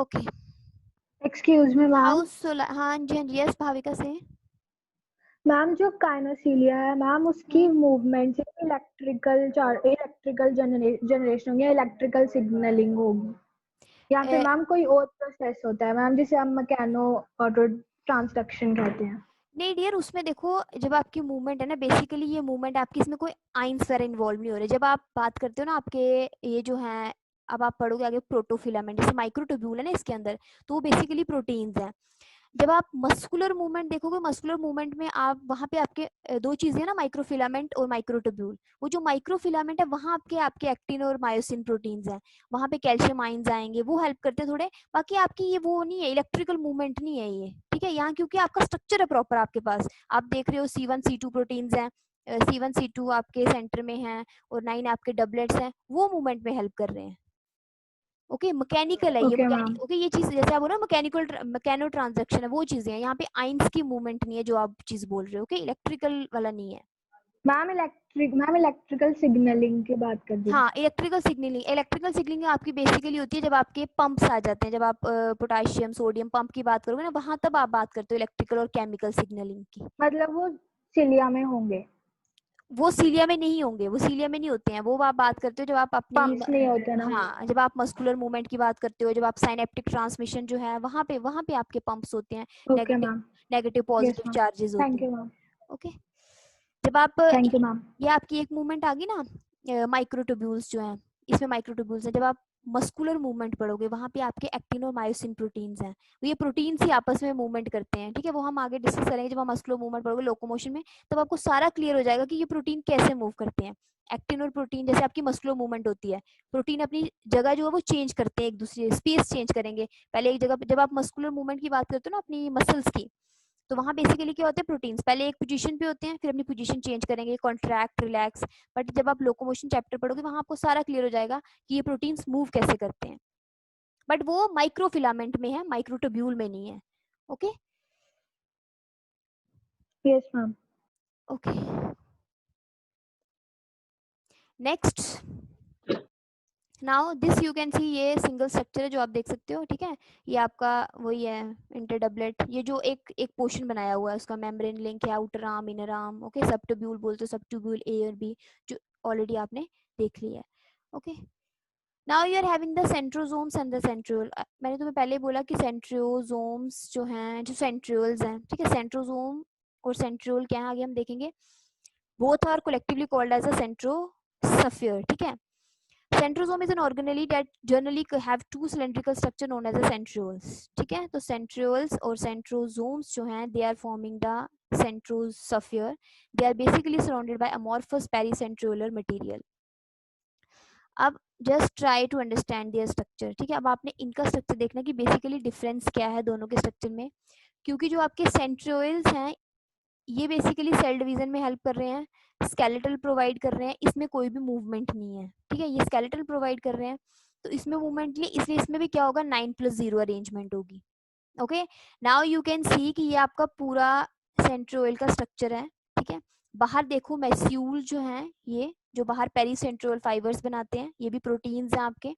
Okay, excuse me ma'am, house हाँ जी, हाँ जी, यस भाविका से। मैम जो काइनोसीलिया है मैम, उसकी मूवमेंट से इलेक्ट्रिकल जनरेशन होगी या इलेक्ट्रिकल सिग्नलिंग होगी, या फिर मैम कोई और प्रोसेस होता है मैम जिसे हम मैकेनो ऑटो ट्रांसडक्शन कहते हैं? नहीं डियर, उसमें देखो, जब आपकी मूवमेंट है ना, बेसिकली ये मूवमेंट आपकी, इसमें कोई आइंस वगैरह इन्वॉल्व नहीं हो रहे। जब आप बात करते हो ना आपके ये जो है, अब आप पढ़ोगे आगे प्रोटोफिलामेंट, जैसे माइक्रोट्यूब्यूल है ना इसके अंदर, तो वो बेसिकली प्रोटीन्स हैं। जब आप मस्कुलर मूवमेंट देखोगे, मस्कुलर मूवमेंट में आप वहाँ पे आपके दो चीजें हैं ना, माइक्रोफिलामेंट और माइक्रोट्यूब्यूल। वो जो माइक्रोफिलामेंट है वहाँ आपके आपके एक्टिन और मायोसिन प्रोटीन्स हैं, वहाँ पे कैल्शियम आइंस आएंगे, वो हेल्प करते हैं थोड़े। बाकी आपकी ये वो नहीं है, इलेक्ट्रिकल मूवमेंट नहीं है ये, ठीक है, यहाँ क्योंकि आपका स्ट्रक्चर है प्रॉपर आपके पास, आप देख रहे हो C1 C2 प्रोटीन्स हैं, C1 C2 आपके सेंटर में हैं और 9 आपके डबलेट्स हैं, वो मूवमेंट में हेल्प कर रहे हैं। ओके, मैकेनिकल है ये, ओके मैम, ओके, ये चीज जैसे आप बोल रहे हो मैकेनिकल मैकेनो ट्रांजैक्शन है, वो चीजें हैं, यहाँ पे आइंस की मूवमेंट नहीं है जो आप चीज बोल रहे हो, ओके, इलेक्ट्रिकल वाला नहीं है। मैम इलेक्ट्रिकल सिग्नलिंग की बात कर रही हूँ। हाँ, इलेक्ट्रिकल सिग्नलिंग आपकी बेसिकली होती है जब आपके पंप्स आ जाते हैं, जब आप पोटाशियम सोडियम पंप की बात करोगे ना, वहां तब आप बात करते हो इलेक्ट्रिकल और केमिकल सिग्नलिंग की। मतलब वो सिलिया में होंगे? वो सीलिया में नहीं होंगे, वो सीलिया में नहीं होते हैं, वो आप बात करते हो जब आप अपनी पंप्स नहीं होते ना। हाँ, जब आप मस्कुलर मूवमेंट की बात करते हो, जब आप साइनेप्टिक ट्रांसमिशन जो है वहां पे आपके पंप्स होते हैं, okay ma'am. Negative yes positive ma'am. Charges होते थैंक हैं। You ma'am. ओके, जब आप थैंक यू मैम। ये आपकी एक मूवमेंट आ गई ना, माइक्रोट्यूब्यूल्स जो हैं, इसमें माइक्रोट्यूब्यूल्स हैं, जब आप मस्कुलर मूवमेंट पढ़ोगे वहां पे आपके एक्टिन और मायोसिन प्रोटीन्स हैं, ये प्रोटीन्स ही आपस में मूवमेंट करते हैं, ठीक है, वो हम आगे डिस्कस करेंगे जब हम मस्कुलर मूवमेंट पढ़ोगे लोकोमोशन में, तब आपको सारा क्लियर हो जाएगा कि ये प्रोटीन कैसे मूव करते हैं। एक्टिन और प्रोटीन जैसे आपकी मस्कुलर मूवमेंट होती है, प्रोटीन अपनी जगह जो है वो चेंज करते हैं, एक दूसरे स्पेस चेंज करेंगे, पहले एक जगह, जब आप मस्कुलर मूवमेंट की बात करते हो ना अपनी मसल्स की, तो वहां बेसिकली क्या होते हैं, प्रोटीन्स पहले एक पोजीशन पे होते हैं, फिर अपनी पोजीशन चेंज करेंगे, कॉन्ट्रैक्ट, रिलैक्स। बट जब आप लोकोमोशन चैप्टर पढ़ोगे वहां आपको सारा क्लियर हो जाएगा कि ये प्रोटीन्स मूव कैसे करते हैं, बट वो माइक्रोफिलामेंट में है, माइक्रोट्यूब्यूल में नहीं है। Okay yes ma'am. Okay, next, now this you can सी, ये सिंगल स्ट्रक्चर है जो आप देख सकते हो, ठीक है, ये आपका वही है इंटरडबलेट, ये जो एक एक पोर्शन बनाया हुआ है उसका मेम्ब्रेन लिंक है, outer arm, inner arm, okay, subtubule बोलते हो, सबट्यूब्यूल ए और बी, जो ऑलरेडी आपने देख लिया है। Okay, now you are having the centrosomes and the centriole. मैंने तुम्हें पहले बोला कि सेंट्रोसोम्स जो हैं, जो सेंट्रियोल्स हैं, ठीक है, सेंट्रोसोम और सेंट्रियोल क्या है आगे हम देखेंगे, both are collectively called as a centrosphere, ठीक है। Centrosome is an organelle that generally have two cylindrical structure known as the centrioles, ठीक है, तो centrioles और centrosomes जो हैं they are forming the centrosphere, they are basically surrounded by amorphous pericentriolar material। अब just try to understand their structure, ठीक है, अब आपने इनका स्ट्रक्चर देखना कि बेसिकली डिफरेंस क्या है दोनों के स्ट्रक्चर में, क्योंकि जो आपके सेंट्रियोल्स हैं ये बेसिकली सेल डिवीजन में हेल्प कर रहे हैं, स्केलेटल प्रोवाइड कर रहे हैं, इसमें कोई भी मूवमेंट नहीं है, ठीक है, ये स्केलेटल प्रोवाइड कर रहे हैं तो इसमें मूवमेंट नहीं, इसलिए इसमें भी क्या होगा, 9+0 अरेंजमेंट होगी। ओके, नाउ यू कैन सी कि ये आपका पूरा सेंट्रोइल का स्ट्रक्चर है, ठीक है, बाहर देखो मेस्यूल जो है, ये जो बाहर पेरीसेंट्रोल फाइबर्स बनाते हैं, ये भी प्रोटीन्स हैं आपके।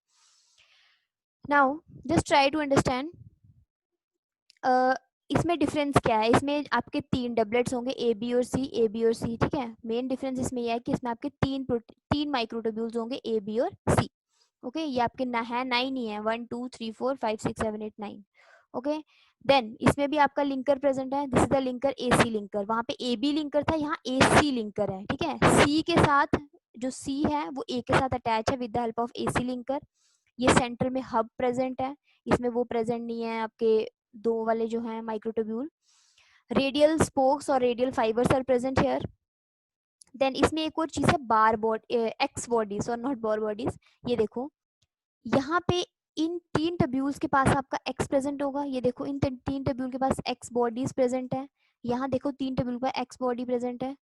Now just try to understand इसमें डिफरेंस क्या है, इसमें आपके 3 डबलेट्स होंगे, ए बी और सी, ए बी और सी, ठीक है, मेन डिफरेंस इसमें यह है कि इसमें आपके तीन माइक्रोट्यूब्यूल्स होंगे, ए बी और सी। ओके, ये आपके ना है 9 ही है, 1 2 3 4 5 6 7 8 9। ओके, देन इसमें भी आपका लिंकर प्रेजेंट है, this is the linker, A C linker, वहां पे ए बी लिंकर था, यहाँ ए सी लिंकर है, ठीक है, सी के साथ जो सी है वो ए के साथ अटैच है with the help of A C linker. ये सेंटर में हब प्रेजेंट है, इसमें वो प्रेजेंट नहीं है आपके दो वाले जो हैं माइक्रोट्यूब्यूल। रेडियल स्पोक्स और radial fibres are present here. Then इसमें एक और चीज है बार एक्स बॉडीज और नॉट बार बॉडीज। ये देखो यहाँ पे इन 3 ट्यूब्यूल्स के पास आपका एक्स प्रेजेंट होगा, ये देखो इन 3 ट्यूब्यूल के पास एक्स बॉडीज प्रेजेंट है, यहाँ देखो 3 ट्यूब्यूल पर एक्स बॉडी प्रेजेंट है।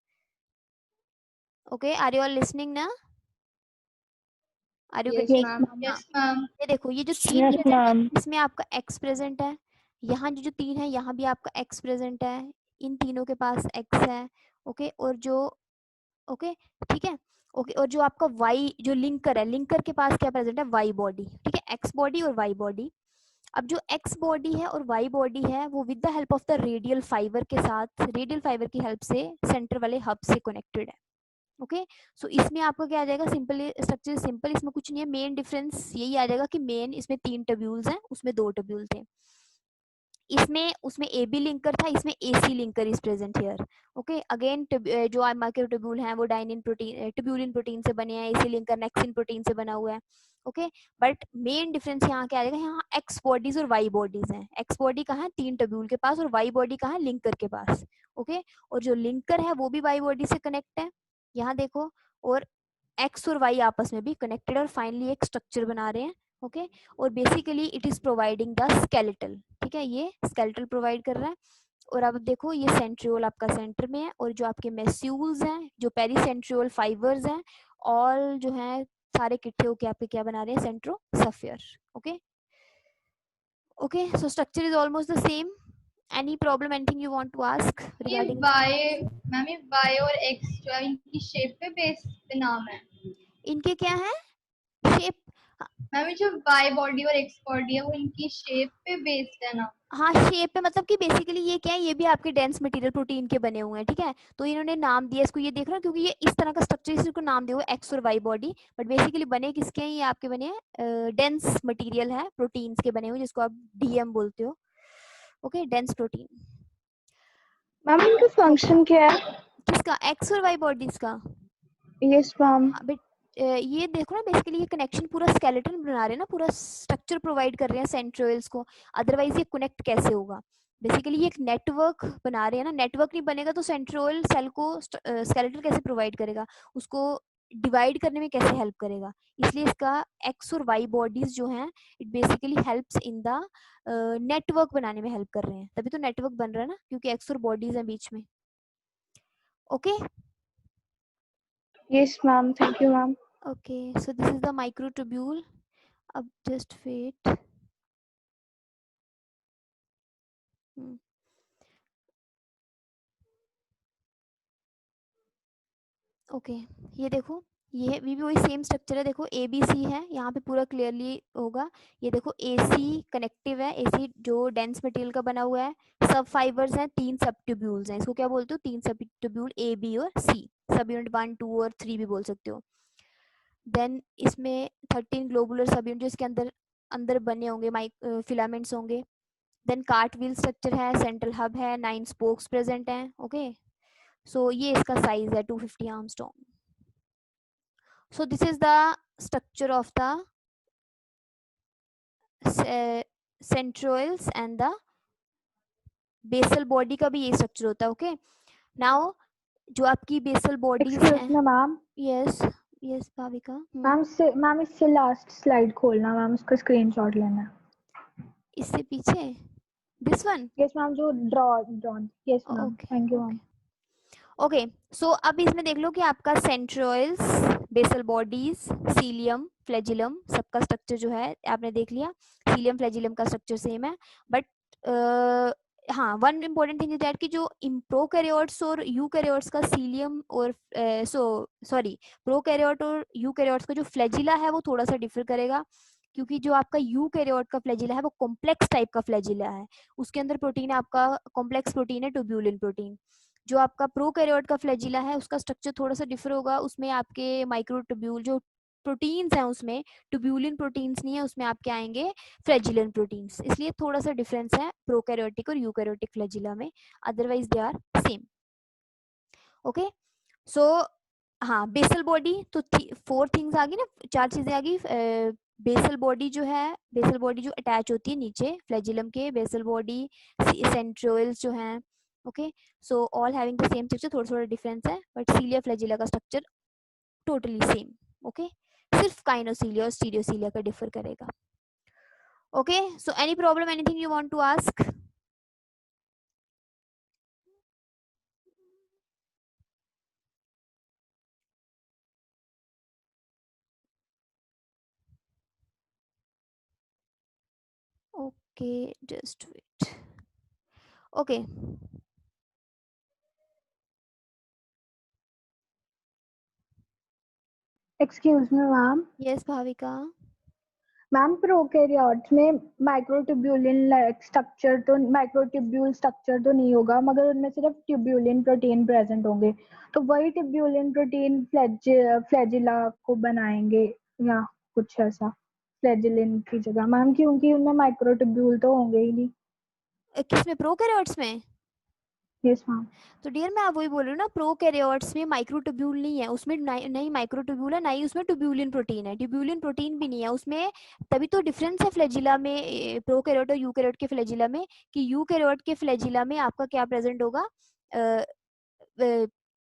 Okay, are you all listening ना, are you yes getting? Ma'am. Yes ma'am. ये देखो ये जो 3 यस मैम। इसमें आपका एक्स प्रेजेंट है, यहाँ जो 3 है यहाँ भी आपका एक्स प्रेजेंट है, इन तीनों के पास एक्स है। ओके, और जो ओके ठीक है, ओके, और जो आपका वाई जो लिंकर है, लिंकर के पास क्या प्रेजेंट है, वाई बॉडी, ठीक है, एक्स बॉडी और वाई बॉडी। अब जो एक्स बॉडी है और वाई बॉडी है वो with the help of the radial fibre के साथ, रेडियल फाइबर की हेल्प से सेंटर वाले हब से कनेक्टेड है। ओके, सो इसमें आपका क्या आ जाएगा, सिंपल स्ट्रक्चर सिंपल, इसमें कुछ नहीं है, मेन डिफरेंस यही आ जाएगा कि मेन इसमें 3 ट्यूब्यूल्स हैं, उसमें 2 ट्यूब्यूल थे, इसमें उसमें ए बी लिंकर था, इसमें A C linker is present here. Okay, again जो माइक्रोट्यूब्यूल हैं वो डाइनिन प्रोटीन ट्यूब्यूलिन प्रोटीन से बने हैं, A C linker nexin protein से बना हुआ है। ओके, बट मेन डिफरेंस यहाँ क्या आ जाएगा, यहाँ एक्स बॉडीज और वाई बॉडीज हैं, एक्स बॉडी कहाँ है 3 ट्यूब्यूल के पास और वाई बॉडी कहाँ है लिंकर के पास। ओके, और जो लिंकर है वो भी वाई बॉडी से कनेक्ट है, यहाँ देखो, और एक्स और वाई आपस में भी कनेक्टेड और फाइनली एक स्ट्रक्चर बना रहे हैं। ओके, और basically it is providing the skeletal, ठीक है, ये स्केलेटल प्रोवाइड कर रहा है। और अब देखो ये सेंट्रियोल आपका सेंटर में है, और जो आपके मेस्यूल्स हैं, जो पेरीसेंट्रियोल फाइबर्स हैं, ऑल जो है सारे इकट्ठे होकर आपके क्या बना रहे हैं, centrosphere. Okay okay, so structure is almost the same. Any problem, anything you want to ask ये रिगार्डिंग? वाई मैम, ये वाई और एक्स जो है इनकी शेप पे बेस पे नाम है। इनके क्या है शेप, मैम जो वाई बॉडी और एक्स बॉडी है वो इनकी शेप पे बेस्ड है ना? हाँ, शेप पे मतलब कि बेसिकली ये क्या है, ये भी आपके डेंस मटेरियल प्रोटीन के बने हुए हैं, ठीक है। तो इन्होंने नाम दिया इसको, ये देख रहे हो, क्योंकि ये इस तरह का स्ट्रक्चर, इसको नाम दिया हुआ एक्स और वाई बॉडी, बट बेसिकली बने किसके हैं, ये आपके बने हैं डेंस मटेरियल है, प्रोटीन्स के बने हुए, जिसको आप डीएम बोलते हो। Okay, dense protein. मैम इनका फंक्शन क्या है? किसका, एक्स और वाई बॉडीज का? Yes ma'am. बट ये देखो ना, बेसिकली ये कनेक्शन पूरा स्केलेटन बना रहे हैं ना, पूरा स्ट्रक्चर प्रोवाइड कर रहे हैं सेंट्रोइल्स को, अदरवाइज ये कनेक्ट कैसे होगा। बेसिकली ये एक नेटवर्क बना रहे हैं ना, नेटवर्क नहीं बनेगा तो सेंट्रोइल सेल को स्केलेटन कैसे प्रोवाइड करेगा, उसको डिवाइड करने में कैसे हेल्प करेगा। इसलिए इसका एक्स और वाई बॉडीज जो हैं, it basically helps in the network बनाने में हेल्प कर रहे हैं, तभी तो नेटवर्क बन रहा है ना, क्योंकि एक्स और बॉडीज हैं बीच में। Okay yes ma'am, thank you ma'am. okay, so this is the microtubule. अब just wait. ओके, ये देखो, ये भी वही सेम स्ट्रक्चर है, देखो ए बी सी है, यहाँ पे पूरा क्लियरली होगा। ये देखो ए सी कनेक्टिव है, ए सी जो डेंस मटेरियल का बना हुआ है, सब फाइबर्स हैं, 3 सब ट्यूब्यूल्स हैं, इसको क्या बोलते हो, 3 सब ट्यूब्यूल, ए बी और सी, सब यूनिट 1 2 और 3 भी बोल सकते हो। देन इसमें 13 ग्लोबुलर सब यूनिट जो इसके अंदर अंदर बने होंगे, फिलामेंट्स होंगे। देन कार्टविल स्ट्रक्चर है, सेंट्रल हब है, 9 स्पोक्स प्रेजेंट हैं। ओके, सो ये इसका साइज है 250 Armstrong. So this is the structure of the centroids and the basal body का भी ये स्ट्रक्चर होता है। ओके, नाउ जो आपकी बेसल बॉडीज एक्सक्यूज हैं, me ma'am. Yes yes Bhavika, ma'am इससे लास्ट स्लाइड खोलना मैम, उसका स्क्रीनशॉट लेना है। इससे पीछे दिस वन। यस मैम, जो drawn. Yes ma'am, okay thank you okay ma'am. Okay, so अब इसमें देख लो कि आपका centrioles, basal bodies, cilium, flagellum, सबका स्ट्रक्चर जो है आपने देख लिया। सीलियम फ्लैजिलम का स्ट्रक्चर सेम है, बट हाँ, one important thing is that कि जो प्रोकैरियोट्स और यूकैरियोट्स का सीलियम और प्रोकैरियोट और यूकैरियोट्स का जो फ्लैजिला है वो थोड़ा सा डिफर करेगा, क्योंकि जो आपका यूकैरियोट का फ्लैजिला है वो कॉम्प्लेक्स टाइप का फ्लैजिला है, उसके अंदर प्रोटीन आपका कॉम्प्लेक्स प्रोटीन है, ट्यूब्यूलिन प्रोटीन। जो आपका प्रोकैरियोट का फ्लैजिला है उसका स्ट्रक्चर थोड़ा सा डिफर होगा, उसमें आपके माइक्रोट्यूब्यूल जो प्रोटीन्स हैं उसमें ट्यूब्यूलिन प्रोटीन्स नहीं है, उसमें आपके आएंगे फ्लैजिलन प्रोटीन्स, इसलिए थोड़ा सा डिफरेंस है प्रोकैरियोटिक और यूकैरियोटिक फ्लैजिला में, otherwise they are same. Okay, so हाँ, बेसल बॉडी तो 4 थिंग्स आ गई ना, 4 चीजें आ गई। बेसल बॉडी जो है, बेसल बॉडी जो अटैच होती है नीचे फ्लैजिलम के, बेसल बॉडी, सेंट्रोइल्स जो हैं। Okay, so all having the same structure, थोड़ा थोड़ा डिफरेंस है, बट सीलिया फ्लैजिला का स्ट्रक्चर टोटली सेम। ओके, सिर्फ काइनोसीलिया और स्टीरियोसीलिया का डिफर करेगा। Okay, so any problem, anything you want to ask? Okay, just wait. Okay, excuse me ma'am. Yes Bhavika. Ma'am prokaryotes में microtubulin structure तो microtubule structure तो नहीं होगा, मगर उनमें सिर्फ ट्यूब्यूलिन प्रोटीन प्रेजेंट होंगे, तो वही ट्यूब्यूलिन प्रोटीन फ्लैजिला को बनाएंगे या कुछ ऐसा फ्लैजिलिन की जगह मैम, क्योंकि उनमें माइक्रोट्यूब्यूल तो होंगे ही नहीं। किसमें, प्रोकैरियोट्स में? Yes ma'am. तो डियर मैं वही बोल रही हूँ ना, प्रोकैरियोट्स में माइक्रोट्यूब्यूल नहीं है, उसमें नहीं माइक्रोट्यूब्यूल है, ना ही उसमें ट्यूब्यूलिन प्रोटीन है, ट्यूब्यूलिन प्रोटीन भी नहीं है उसमें, तभी तो डिफरेंस है फ्लैजिला में, प्रोकैरियोट और यूकैरियोट के फ्लैजिला में, कि यूकैरियोट के फ्लैजिला में आपका क्या प्रेजेंट होगा,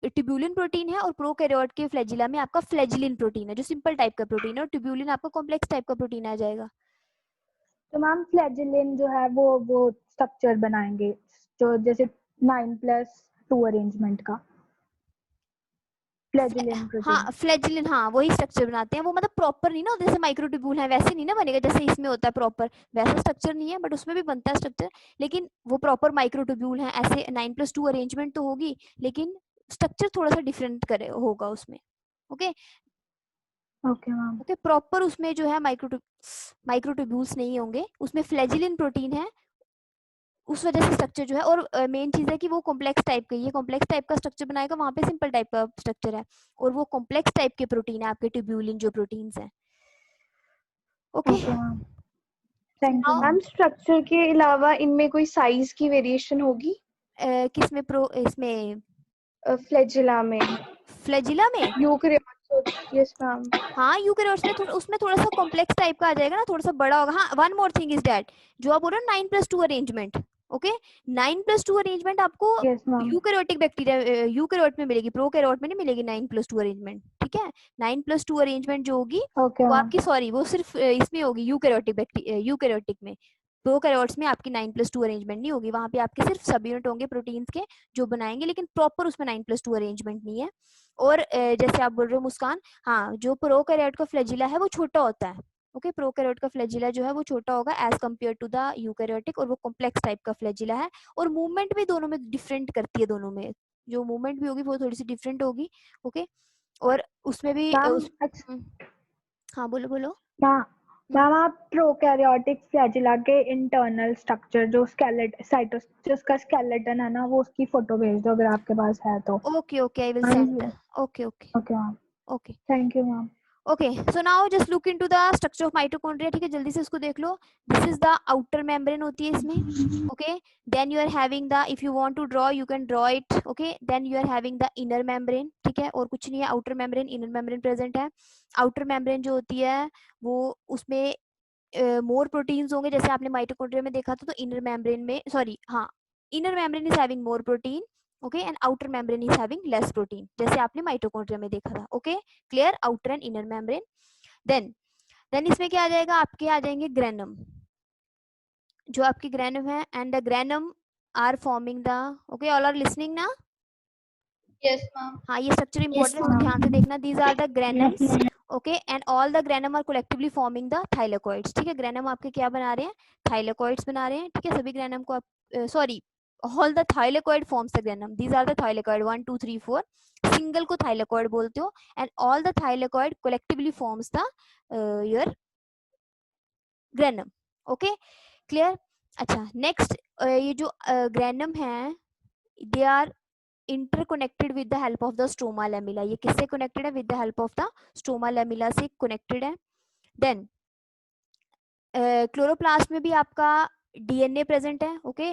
ट्यूब्यूलिन प्रोटीन है, और प्रोकैरियोट के फ्लैजिला में आपका फ्लैजिलिन प्रोटीन है जो सिंपल टाइप का प्रोटीन है, और ट्यूब्यूलिन आपका कॉम्प्लेक्स टाइप का प्रोटीन आ जाएगा। तो मैम फ्लैजिलिन जो है वो स्ट्रक्चर बनाएंगे जो जैसे 9+2 अरेंजमेंट का फ्लैजिलिन प्रोटीन। हाँ फ्लैजिलिन, हाँ वही स्ट्रक्चर बनाते हैं वो, मतलब प्रॉपर नहीं ना, जैसे माइक्रोट्यूब्यूल है वैसे नहीं ना बनेगा जैसे इसमें होता है प्रॉपर, वैसा स्ट्रक्चर नहीं है, बट उसमें भी बनता है स्ट्रक्चर, लेकिन वो प्रॉपर माइक्रोट्यूब्यूल है, ऐसे 9+2 अरेंजमेंट तो होगी, लेकिन स्ट्रक्चर थोड़ा सा डिफरेंट करे होगा उसमें। Okay, okay ma'am. Okay proper उसमें जो है माइक्रोट्यूब्यूल्स नहीं होंगे, उसमें फ्लैजिलिन प्रोटीन है, उस वजह से स्ट्रक्चर जो है, और मेन चीज है कि वो कॉम्प्लेक्स टाइप का, ये कॉम्प्लेक्स टाइप का स्ट्रक्चर बनाएगा, वहां पे सिंपल टाइप का स्ट्रक्चर है, और वो कॉम्प्लेक्स टाइप के प्रोटीन है आपके ट्यूब्यूलिन जो प्रोटीन्स हैं। Okay okay ma'am, thank you now ma'am. Structure के अलावा इनमें कोई साइज की वेरिएशन होगी किसमें इसमें फ्लैजिला में? फ्लैजिला में? Eukaryotes, yes ma'am. हाँ यूकेरियोट्स में उसमें थोड़ा सा कॉम्प्लेक्स टाइप का आ जाएगा ना, थोड़ा सा बड़ा होगा। हाँ one more thing is that, जो आप बोल रहे हो 9+2 अरेंजमेंट, ओके 9+2 अरेंजमेंट आपको yes ma'am. Eukaryotic bacteria eukaryote में मिलेगी, प्रोकैरियोट में नहीं मिलेगी 9+2 अरेंजमेंट, ठीक है। 9+2 अरेंजमेंट जो होगी ओके वो मैम। आपकी, सॉरी वो सिर्फ इसमें होगी यूकेरियोटिक बैक्टीरिया, यूकेरियोटिक में। प्रोकैरियोट्स में आपकी 9+2 अरेंजमेंट नहीं होगी, वहां पे आपके सिर्फ सब यूनिट होंगे प्रोटीन्स के जो बनाएंगे, लेकिन प्रॉपर उसमें 9+2 अरेंजमेंट नहीं है। और जैसे आप बोल रहे हो मुस्कान, हाँ जो प्रोकैरियोट का फ्लैजिला है वो छोटा होता है, ओके प्रोकैरियोट का फ्लैजिला जो है वो छोटा होगा as compare to the eukaryotic, और वो कॉम्प्लेक्स टाइप का फ्लैजिला है, और मूवमेंट भी दोनों में डिफरेंट करती है, दोनों में जो मूवमेंट भी होगी वो थोड़ी सी डिफरेंट होगी, ओके। और उसमें भी मैम हाँ बोलो बोलो। मैम आप प्रोकैरियोटिक फ्लैजिला के इंटरनल स्ट्रक्चर जो जिसका स्केलेटन है ना, वो उसकी फोटो भेज दो अगर आपके पास है तो। Okay okay I will send. Okay okay okay ma'am, okay thank you ma'am. Okay so now just look into the structure of mitochondria, ठीक है जल्दी से उसको देख लो। This is the outer membrane होती है इसमें, okay then you are having the, if you want to draw you can draw it, okay then you are having the inner membrane, ठीक है, और कुछ नहीं है, outer membrane inner membrane present है। आउटर मेम्ब्रेन जो होती है वो उसमें मोर प्रोटीन्स होंगे, जैसे आपने माइटोकॉन्ड्रिया में देखा था, तो इनर मेम्ब्रेन में, सॉरी हाँ inner membrane is having more protein, okay and outer membrane is having less protein, जैसे आपने माइटोकॉन्ड्रिया में देखा था, okay clear, outer and inner membrane. Then इसमें क्या आ जाएगा, आपके आ जाएंगे ग्रेनम, जो आपकी ग्रेनम है, and the granum are forming the, okay all are listening ना? Yes ma'am. हाँ ये स्ट्रक्चर इंपॉर्टेंट है, इसको ध्यान से देखना। These are the granums, okay and all the granum are collectively forming the thylakoids, ठीक है ग्रेनम आपके क्या बना रहे हैं, थाइलेकोइड्स बना रहे हैं, ठीक है सभी ग्रेनम को आप sorry all the thylakoid forms the granum, these are the thylakoid 1 2 3 4, single को थाइलेकोइड बोलते हो, and all the thylakoid collectively forms the your granum, okay clear. अच्छा नेक्स्ट, ये जो ग्रेनम है they are interconnected with the help of the stroma lamella, ये किससे connected है, with the help of the stroma lamella से connected है। Then chloroplast में भी आपका डीएनए प्रेजेंट है, ओके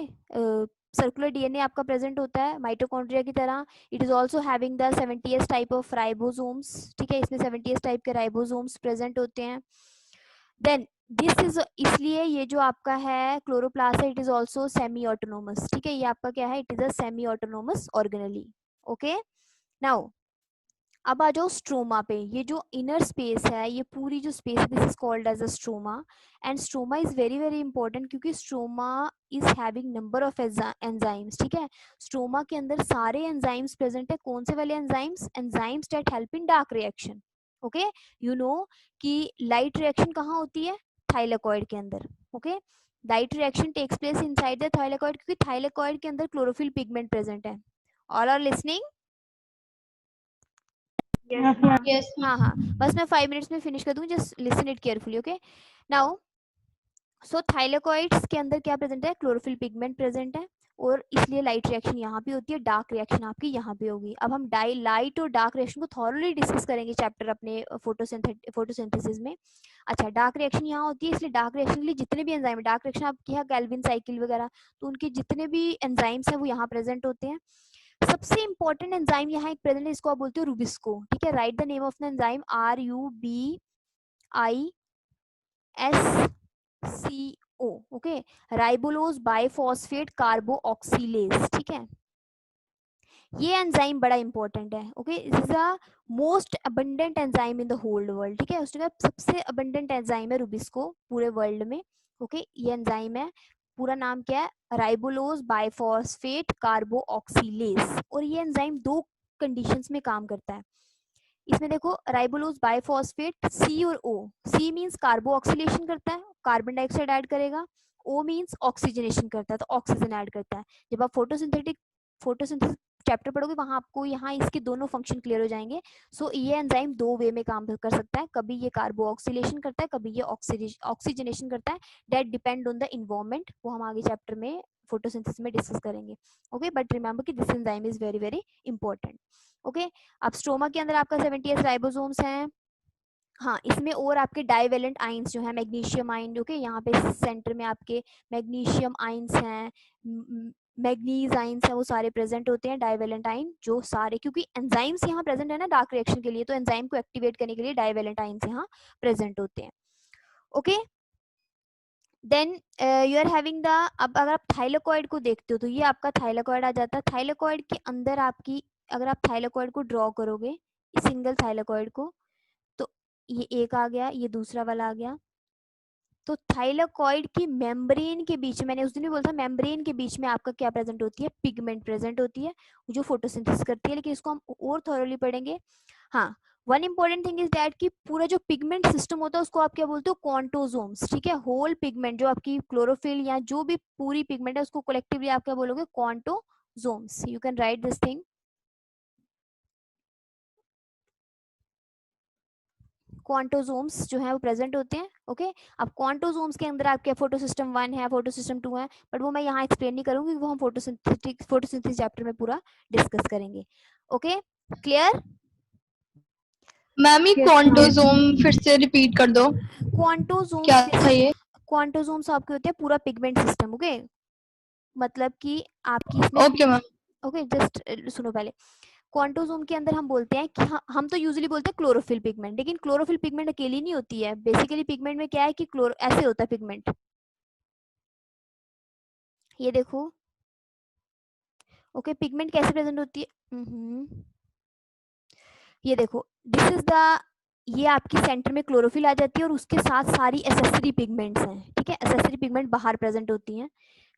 सर्कुलर डीएनए आपका प्रेजेंट होता है माइटोकॉन्ड्रिया की तरह। It is also having the 70s type of ribosomes, ठीक है इसमें 70s टाइप के राइबोसोम्स प्रेजेंट होते हैं। देन दिस इज, इसलिए ये जो आपका है क्लोरोप्लास्ट है, it is also semi autonomous, ठीक है ये आपका क्या है, it is a semi autonomous organelle, okay. Now अब आ जाओ स्ट्रोमा पे, ये जो इनर स्पेस है, ये पूरी जो स्पेस है, this is called as a stroma, and stroma is very very important क्योंकि stroma is having number of enzymes, ठीक है स्ट्रोमा के अंदर सारे एंजाइम्स प्रेजेंट है। कौन से वाले enzymes, enzymes that help in dark reaction, okay you know कि लाइट रिएक्शन कहाँ होती है, थाइलेकोइड के अंदर, okay light reaction takes place inside the thylakoid, क्योंकि थाइलेकोइड के अंदर क्लोरोफिल पिगमेंट प्रेजेंट है। All are listening? यस हाँ हाँ बस मैं 5 मिनट्स में फिनिश कर दूंगी, just listen it carefully, okay. Now so thylakoids के अंदर क्या प्रेजेंट है, क्लोरोफिल पिगमेंट प्रेजेंट है, और इसलिए लाइट रिएक्शन यहाँ पे होती है, डार्क रिएक्शन आपकी यहाँ पे होगी। अब हम लाइट और डार्क रिएक्शन को थॉरली डिस्कस करेंगे चैप्टर अपने फोटोसिंथेसिस में। अच्छा डार्क रिएक्शन यहाँ होती है, इसलिए डार्क रिएक्शन के लिए जितने भी एंजाइम, डार्क रिएक्शन आपके यहाँ गैल्विन साइकिल वगैरह, तो उनके जितने भी एंजाइम्स हैं वो यहाँ प्रेजेंट होते हैं। सबसे इंपॉर्टेंट एंजाइम यहाँ एक प्रेजेंट है, इसको आप बोलते हो रूबिस्को, ठीक है right the name of the enzyme, RUBISCO, okay ribulose bisphosphate carboxylase, ठीक है ये एंजाइम बड़ा इंपॉर्टेंट है, okay this is a most abundant enzyme in the whole world, ठीक है उसके सबसे अबंडेंट एंजाइम है रूबिस्को पूरे वर्ल्ड में, ओके ये एंजाइम है, पूरा नाम क्या है, राइबोलोज बाइफॉस्फेट कार्बोऑक्सीलेज, और ये एंजाइम दो कंडीशंस में काम करता है। इसमें देखो राइबोलोज बाइफॉस्फेट सी और ओ, सी मींस कार्बोऑक्सीलेशन करता है, कार्बन डाइऑक्साइड ऐड करेगा, ओ मींस ऑक्सीजनेशन करता है, तो ऑक्सीजन ऐड करता है। जब आप फोटोसिंथेसिस चैप्टर पढ़ोगे वहां आपको यहाँ इसके दोनों फंक्शन क्लियर हो जाएंगे। सो ये एंजाइम दो वे में काम कर सकता है, कभी ये कार्बोक्सिलेशन करता है, कभी ये ऑक्सीजनेशन करता है। That depend on the environment, वो हम आगे चैप्टर में फोटोसिंथेसिस में डिस्कस करेंगे। ओके, बट रिमेंबर कि this enzyme is very very important. Okay, अब स्ट्रोमा के अंदर आपका 78 राइबोसोम्स हैं। हाँ, इसमें और आपके डाइवेलेंट आइंस जो है, मैग्नीशियम आइन, ओके, यहाँ पे सेंटर में आपके मैग्नीशियम आइंस हैं, मैग्नीज आइंस हैं, वो सारे प्रेजेंट होते हैं। डाइवेलेंट आइन जो सारे, क्योंकि एंजाइम्स यहाँ प्रेजेंट है ना डार्क रिएक्शन के लिए, तो एंजाइम को एक्टिवेट करने के लिए डाइवेलेंट आइंस यहाँ प्रेजेंट होते हैं। Okay, then you are having the, अब अगर आप थाइलेकॉइड को देखते हो तो ये आपका थाइलेकॉइड आ जाता है। थाइलेकॉइड के अंदर आपकी, अगर आप थाइलेकॉइड को ड्रॉ करोगे, सिंगल थाइलेकॉइड को, तो ये एक आ गया, ये दूसरा वाला आ गया। तो थाइलेकॉइड की मेम्ब्रेन के बीच में, मैंने उस दिन भी बोला था, मेम्ब्रेन के बीच में आपका क्या प्रेजेंट होती है, पिगमेंट प्रेजेंट होती है जो फोटोसिंथेसिस करती है, लेकिन इसको हम और थॉरोली पढ़ेंगे। हाँ, one important thing is that कि पूरा जो पिगमेंट सिस्टम होता है उसको आप क्या बोलते हो, क्वांटोसोम्स, ठीक है। होल पिगमेंट जो आपकी क्लोरोफिल या जो भी पूरी पिगमेंट है उसको कलेक्टिवली आप क्या बोलोगे, quantasomes. You can write this thing, quantasomes जो है वो प्रेजेंट होते हैं। ओके, अब क्वांटोसोम्स के अंदर आपके फोटोसिस्टम 1 है, फोटोसिस्टम 2 है, बट वो मैं यहाँ एक्सप्लेन नहीं करूंगी, वो हम फोटोसिंथेसिस चैप्टर में पूरा डिस्कस करेंगे। Okay, clear? मैम ये Yes, क्वांटोसोम फिर से रिपीट कर दो, क्वांटोसोम्स क्या था ये? क्वांटोसोम्स आपके होते हैं पूरा पिगमेंट सिस्टम। ओके, मतलब कि आपकी इसमें, ओके मैम। ओके जस्ट सुनो पहले। क्वांटोसोम के अंदर हम बोलते हैं कि हम तो यूजुअली बोलते हैं क्लोरोफिल पिगमेंट, लेकिन क्लोरोफिल पिगमेंट अकेली नहीं होती है। बेसिकली पिगमेंट में क्या है कि क्लोरो ऐसे होता है पिगमेंट, ये देखो। ओके, पिगमेंट कैसे प्रेजेंट होती है, ये देखो, दिस इज द, ये आपकी सेंटर में क्लोरोफिल आ जाती है और उसके साथ सारी एसेसरी पिगमेंट्स हैं, ठीक है। एसेसरी पिगमेंट बाहर प्रेजेंट होती हैं।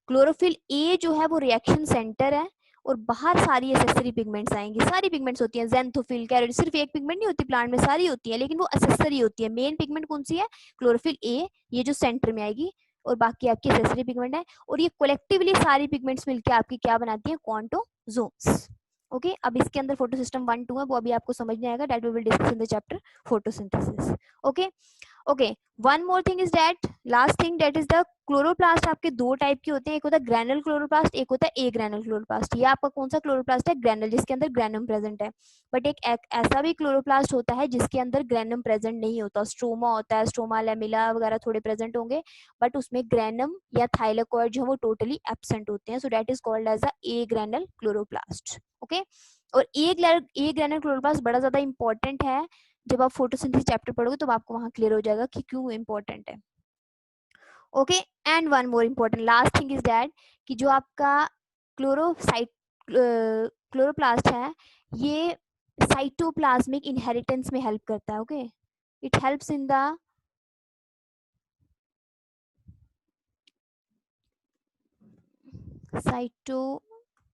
क्लोरोफिल ए जो है वो रिएक्शन सेंटर है और बाहर सारी एसेसरी पिगमेंट्स आएंगी। सारी पिगमेंट्स होती हैं, ज़ैंथोफिल, कैरोटीन, सिर्फ एक पिगमेंट नहीं होती प्लांट में, सारी होती है, लेकिन वो एसेसरी होती है। मेन पिगमेंट कौन सी है, क्लोरोफिल ए, ये जो सेंटर में आएगी, और बाकी आपकी एसेसरी पिगमेंट है। और ये कलेक्टिवली सारी पिगमेंट्स मिलकर आपकी क्या बनाती है, क्वांटोसोम्स। ओके, अब इसके अंदर फोटोसिस्टम 1 2 है, वो अभी आपको समझ नहीं आएगा, that we will discuss in the chapter photosynthesis. Okay, okay, one more thing is that, last thing, that is the chloroplast. आपके दो टाइप के होते हैं, एक होता है ग्रैनुल क्लोरोप्लास्ट, एक होता है ए ग्रैनुल क्लोरोप्लास्ट। ये आपका कौन सा क्लोरोप्लास्ट है, ग्रैनुल, जिसके अंदर ग्रैनम प्रेजेंट है। बट एक ऐसा भी क्लोरोप्लास्ट होता है जिसके अंदर ग्रैनम प्रेजेंट नहीं होता, स्ट्रोमा होता है, स्ट्रोमा लैमिला वगैरह थोड़े प्रेजेंट होंगे, बट उसमें ग्रैनम या थाइलेकॉइड जो है वो टोटली एब्सेंट होते हैं। So that is called as a agranal chloroplast. Okay, और ए ग्रैनुल क्लोरोप्लास्ट बड़ा ज्यादा इंपॉर्टेंट है। जब आप फोटोसिंथेसिस चैप्टर पढ़ोगे तो आपको वहां क्लियर हो जाएगा कि क्यों इंपॉर्टेंट है। Okay, and one more important last thing is that कि जो आपका क्लोरोसाइट क्लोरोप्लास्ट है, ये साइटोप्लाज्मिक इनहेरिटेंस में हेल्प करता है। Okay, it helps in the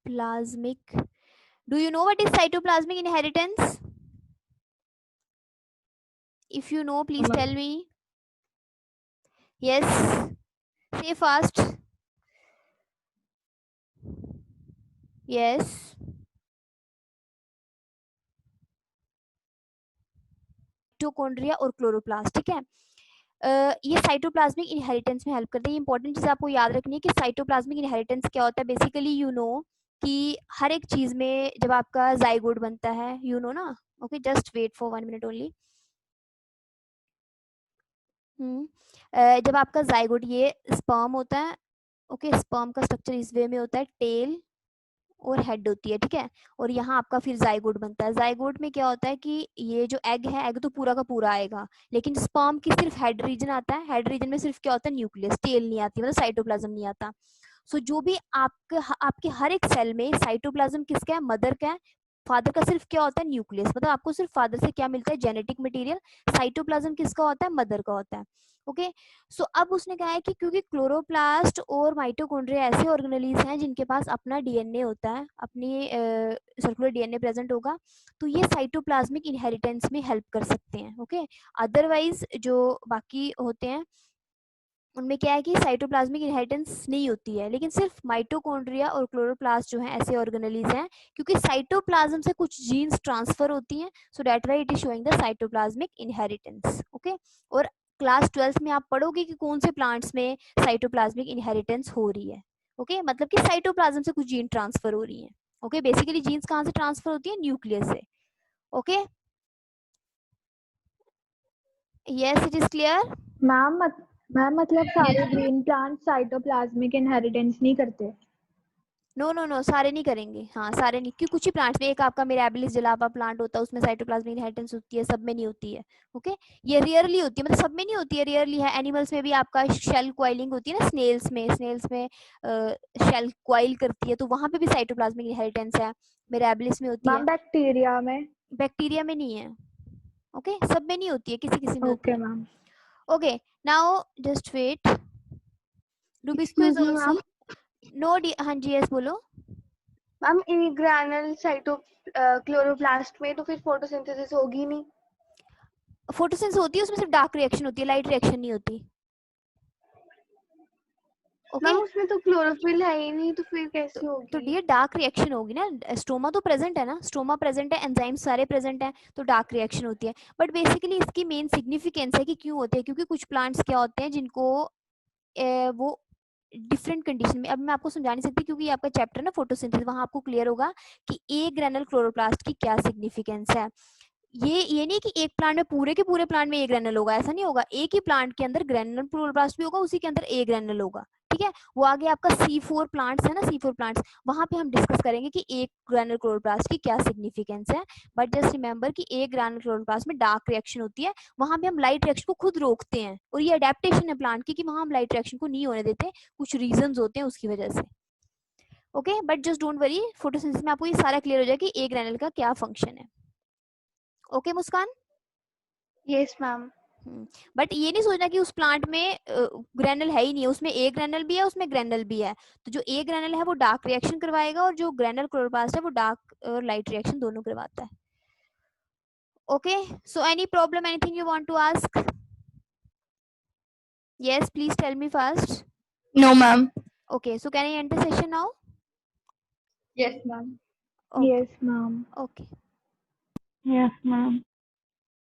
cytoplasmic, do you know what is cytoplasmic inheritance? If you know, please tell me. Yes, say fast. Yes, mitochondria और chloroplast, ठीक है। ये साइटोप्लाज्मिक इनहेरिटेंस में हेल्प करते हैं। इंपॉर्टेंट चीज आपको याद रखनी है कि साइटोप्लाज्मिक इनहेरिटेंस क्या होता है। बेसिकली यू नो कि हर एक चीज में जब आपका जाइगोट बनता है, यू नो ना। Okay, just wait for 1 minute only. जब आपका जाइगोट, ये स्पर्म होता है। ओके, स्पर्म का स्ट्रक्चर इस वे में होता है, टेल और हेड होती है, ठीक है। और यहाँ आपका फिर जाइगोट बनता है। जाइगोट में क्या होता है कि ये जो एग है, एग तो पूरा का पूरा आएगा, लेकिन स्पर्म की सिर्फ हेड रीजन आता है। हेड रीजन में सिर्फ क्या होता है, न्यूक्लियस, टेल नहीं आती, मतलब साइटोप्लाज्म नहीं आता। सो जो भी आपके हर एक सेल में साइटोप्लाज्म किसका है, मदर का है। फादर का सिर्फ क्या होता है, न्यूक्लियस, मतलब आपको सिर्फ फादर से क्या मिलता है, जेनेटिक मटेरियल। साइटोप्लाज्म किसका होता है, मदर का होता है। ओके, सो अब उसने कहा है कि क्योंकि क्लोरोप्लास्ट और माइटोकॉन्ड्रिया ऐसे ऑर्गेनेलीज हैं जिनके पास अपना डीएनए होता है, अपनी सर्कुलर डीएनए प्रेजेंट होगा, तो ये साइटोप्लाज्मिक इनहेरिटेंस में हेल्प कर सकते हैं। ओके, अदरवाइज जो बाकी होते हैं उनमें क्या है कि साइटोप्लाज्मिक इनहेरिटेंस नहीं होती है, लेकिन सिर्फ माइटोकॉन्ड्रिया और क्लोरोप्लास्ट जो है ऐसे ऑर्गेनेलीज हैं, क्योंकि साइटोप्लाज्म से कुछ जीन्स ट्रांसफर होती हैं, so that why it is showing the cytoplasmic inheritance. Okay, और क्लास 12th में आप पढ़ोगे कि कौन से प्लांट्स में साइटोप्लाज्मिक इनहेरिटेंस हो रही है। ओके, मतलब कि साइटोप्लाज्म से कुछ जीन ट्रांसफर हो रही है। ओके, बेसिकली जीन्स कहाँ से ट्रांसफर होती है? न्यूक्लियस से। Okay, yes, it is clear. Ma'am मतलब सारे ग्रीन प्लांट साइटोप्लाज्मिक इनहेरिटेंस नहीं करते? नो नो नो, सारे नहीं करेंगे। हाँ, सारे नहीं, क्योंकि कुछ ही प्लांट्स में, एक आपका मिराबिलिस जलापा प्लांट होता है, उसमें साइटोप्लाज्मिक इनहेरिटेंस होती है, सब में नहीं होती है। ओके, ये रेयरली होती है, मतलब सब में नहीं होती है, रेयरली है। एनिमल्स में भी आपका शेल क्वाइलिंग होती है ना, स्नेल्स में शेल क्वाइल करती है, तो वहां पे भी साइटोप्लाज्मिक इनहेरिटेंस है, मिराबिलिस में होती है। मैम बैक्टीरिया में? बैक्टीरिया में नहीं है। ओके, सब में नहीं होती है, किसी किसी में होती ओके है। Ma'am. Okay, now just wait, Rubik's quiz Excuse me, also. Ma'am. No, हाँ जी, यस बोलो। Ma'am in granal cyto chloroplast में तो फिर फोटोसिंथेसिस होगी नहीं। फोटोसिंथेसिस होती है, उसमें सिर्फ डार्क रिएक्शन होती है, लाइट रिएक्शन नहीं होती। ओके, मैम उसमें तो क्लोरोफिल है ही नहीं, तो फिर कैसे तो होगी? डियर डार्क रिएक्शन होगी ना, स्टोमा तो प्रेजेंट है ना, स्टोमा प्रेजेंट है, एंजाइम सारे प्रेजेंट हैं, तो डार्क रिएक्शन होती है। बट बेसिकली इसकी मेन सिग्निफिकेंस है कि क्यों होते हैं, क्योंकि कुछ प्लांट्स क्या होते हैं जिनको वो डिफरेंट कंडीशन में, अब मैं आपको समझा नहीं सकती क्योंकि ये आपका चैप्टर ना फोटोसिंथेसिस, वहां आपको क्लियर होगा कि ए ग्रेनल क्लोरोप्लास्ट की क्या सिग्निफिकेंस है। ये नहीं कि एक प्लांट में, पूरे के पूरे प्लांट में ए ग्रेनल होगा, ऐसा नहीं होगा। एक ही प्लांट के अंदर ग्रेनल क्लोरोप्लास्ट भी होगा, उसी के अंदर ए ग्रेनल होगा। ठीक है, वो आगे आपका C4 प्लांट्स है ना, C4 प्लांट्स, वहां पे हम डिस्कस करेंगे कि एक ग्रेनल क्लोरोप्लास्ट की क्या सिग्निफिकेंस है। बट जस्ट रिमेंबर कि एक ग्रेनल क्लोरोप्लास्ट में डार्क रिएक्शन होती है, वहां पे हम लाइट रिएक्शन को खुद रोकते हैं, और ये अडेप्टेशन है प्लांट की कि वहां हम लाइट रिएक्शन को नहीं होने देते, कुछ रीजंस होते हैं उसकी वजह से। Okay, but just don't worry, photosynthesis में आपको ये सारा क्लियर हो जाएगा कि ए ग्रेनल का क्या फंक्शन है। Okay Muskan? Yes ma'am. But ये नहीं सोचना कि उस प्लांट में ग्रेनल है ही नहीं है, उसमें ए ग्रेनल भी है, उसमें ग्रेनल भी है। तो जो ए ग्रेनल है वो डार्क रिएक्शन करवाएगा, और जो ग्रेनल क्लोरोप्लास्ट है वो डार्क और लाइट रिएक्शन दोनों करवाता है। Okay, so any problem, anything you want to ask? Yes, please tell me first. No ma'am. Okay, so can I end the session now? Yes ma'am. Yes ma'am. Okay. Yes ma'am.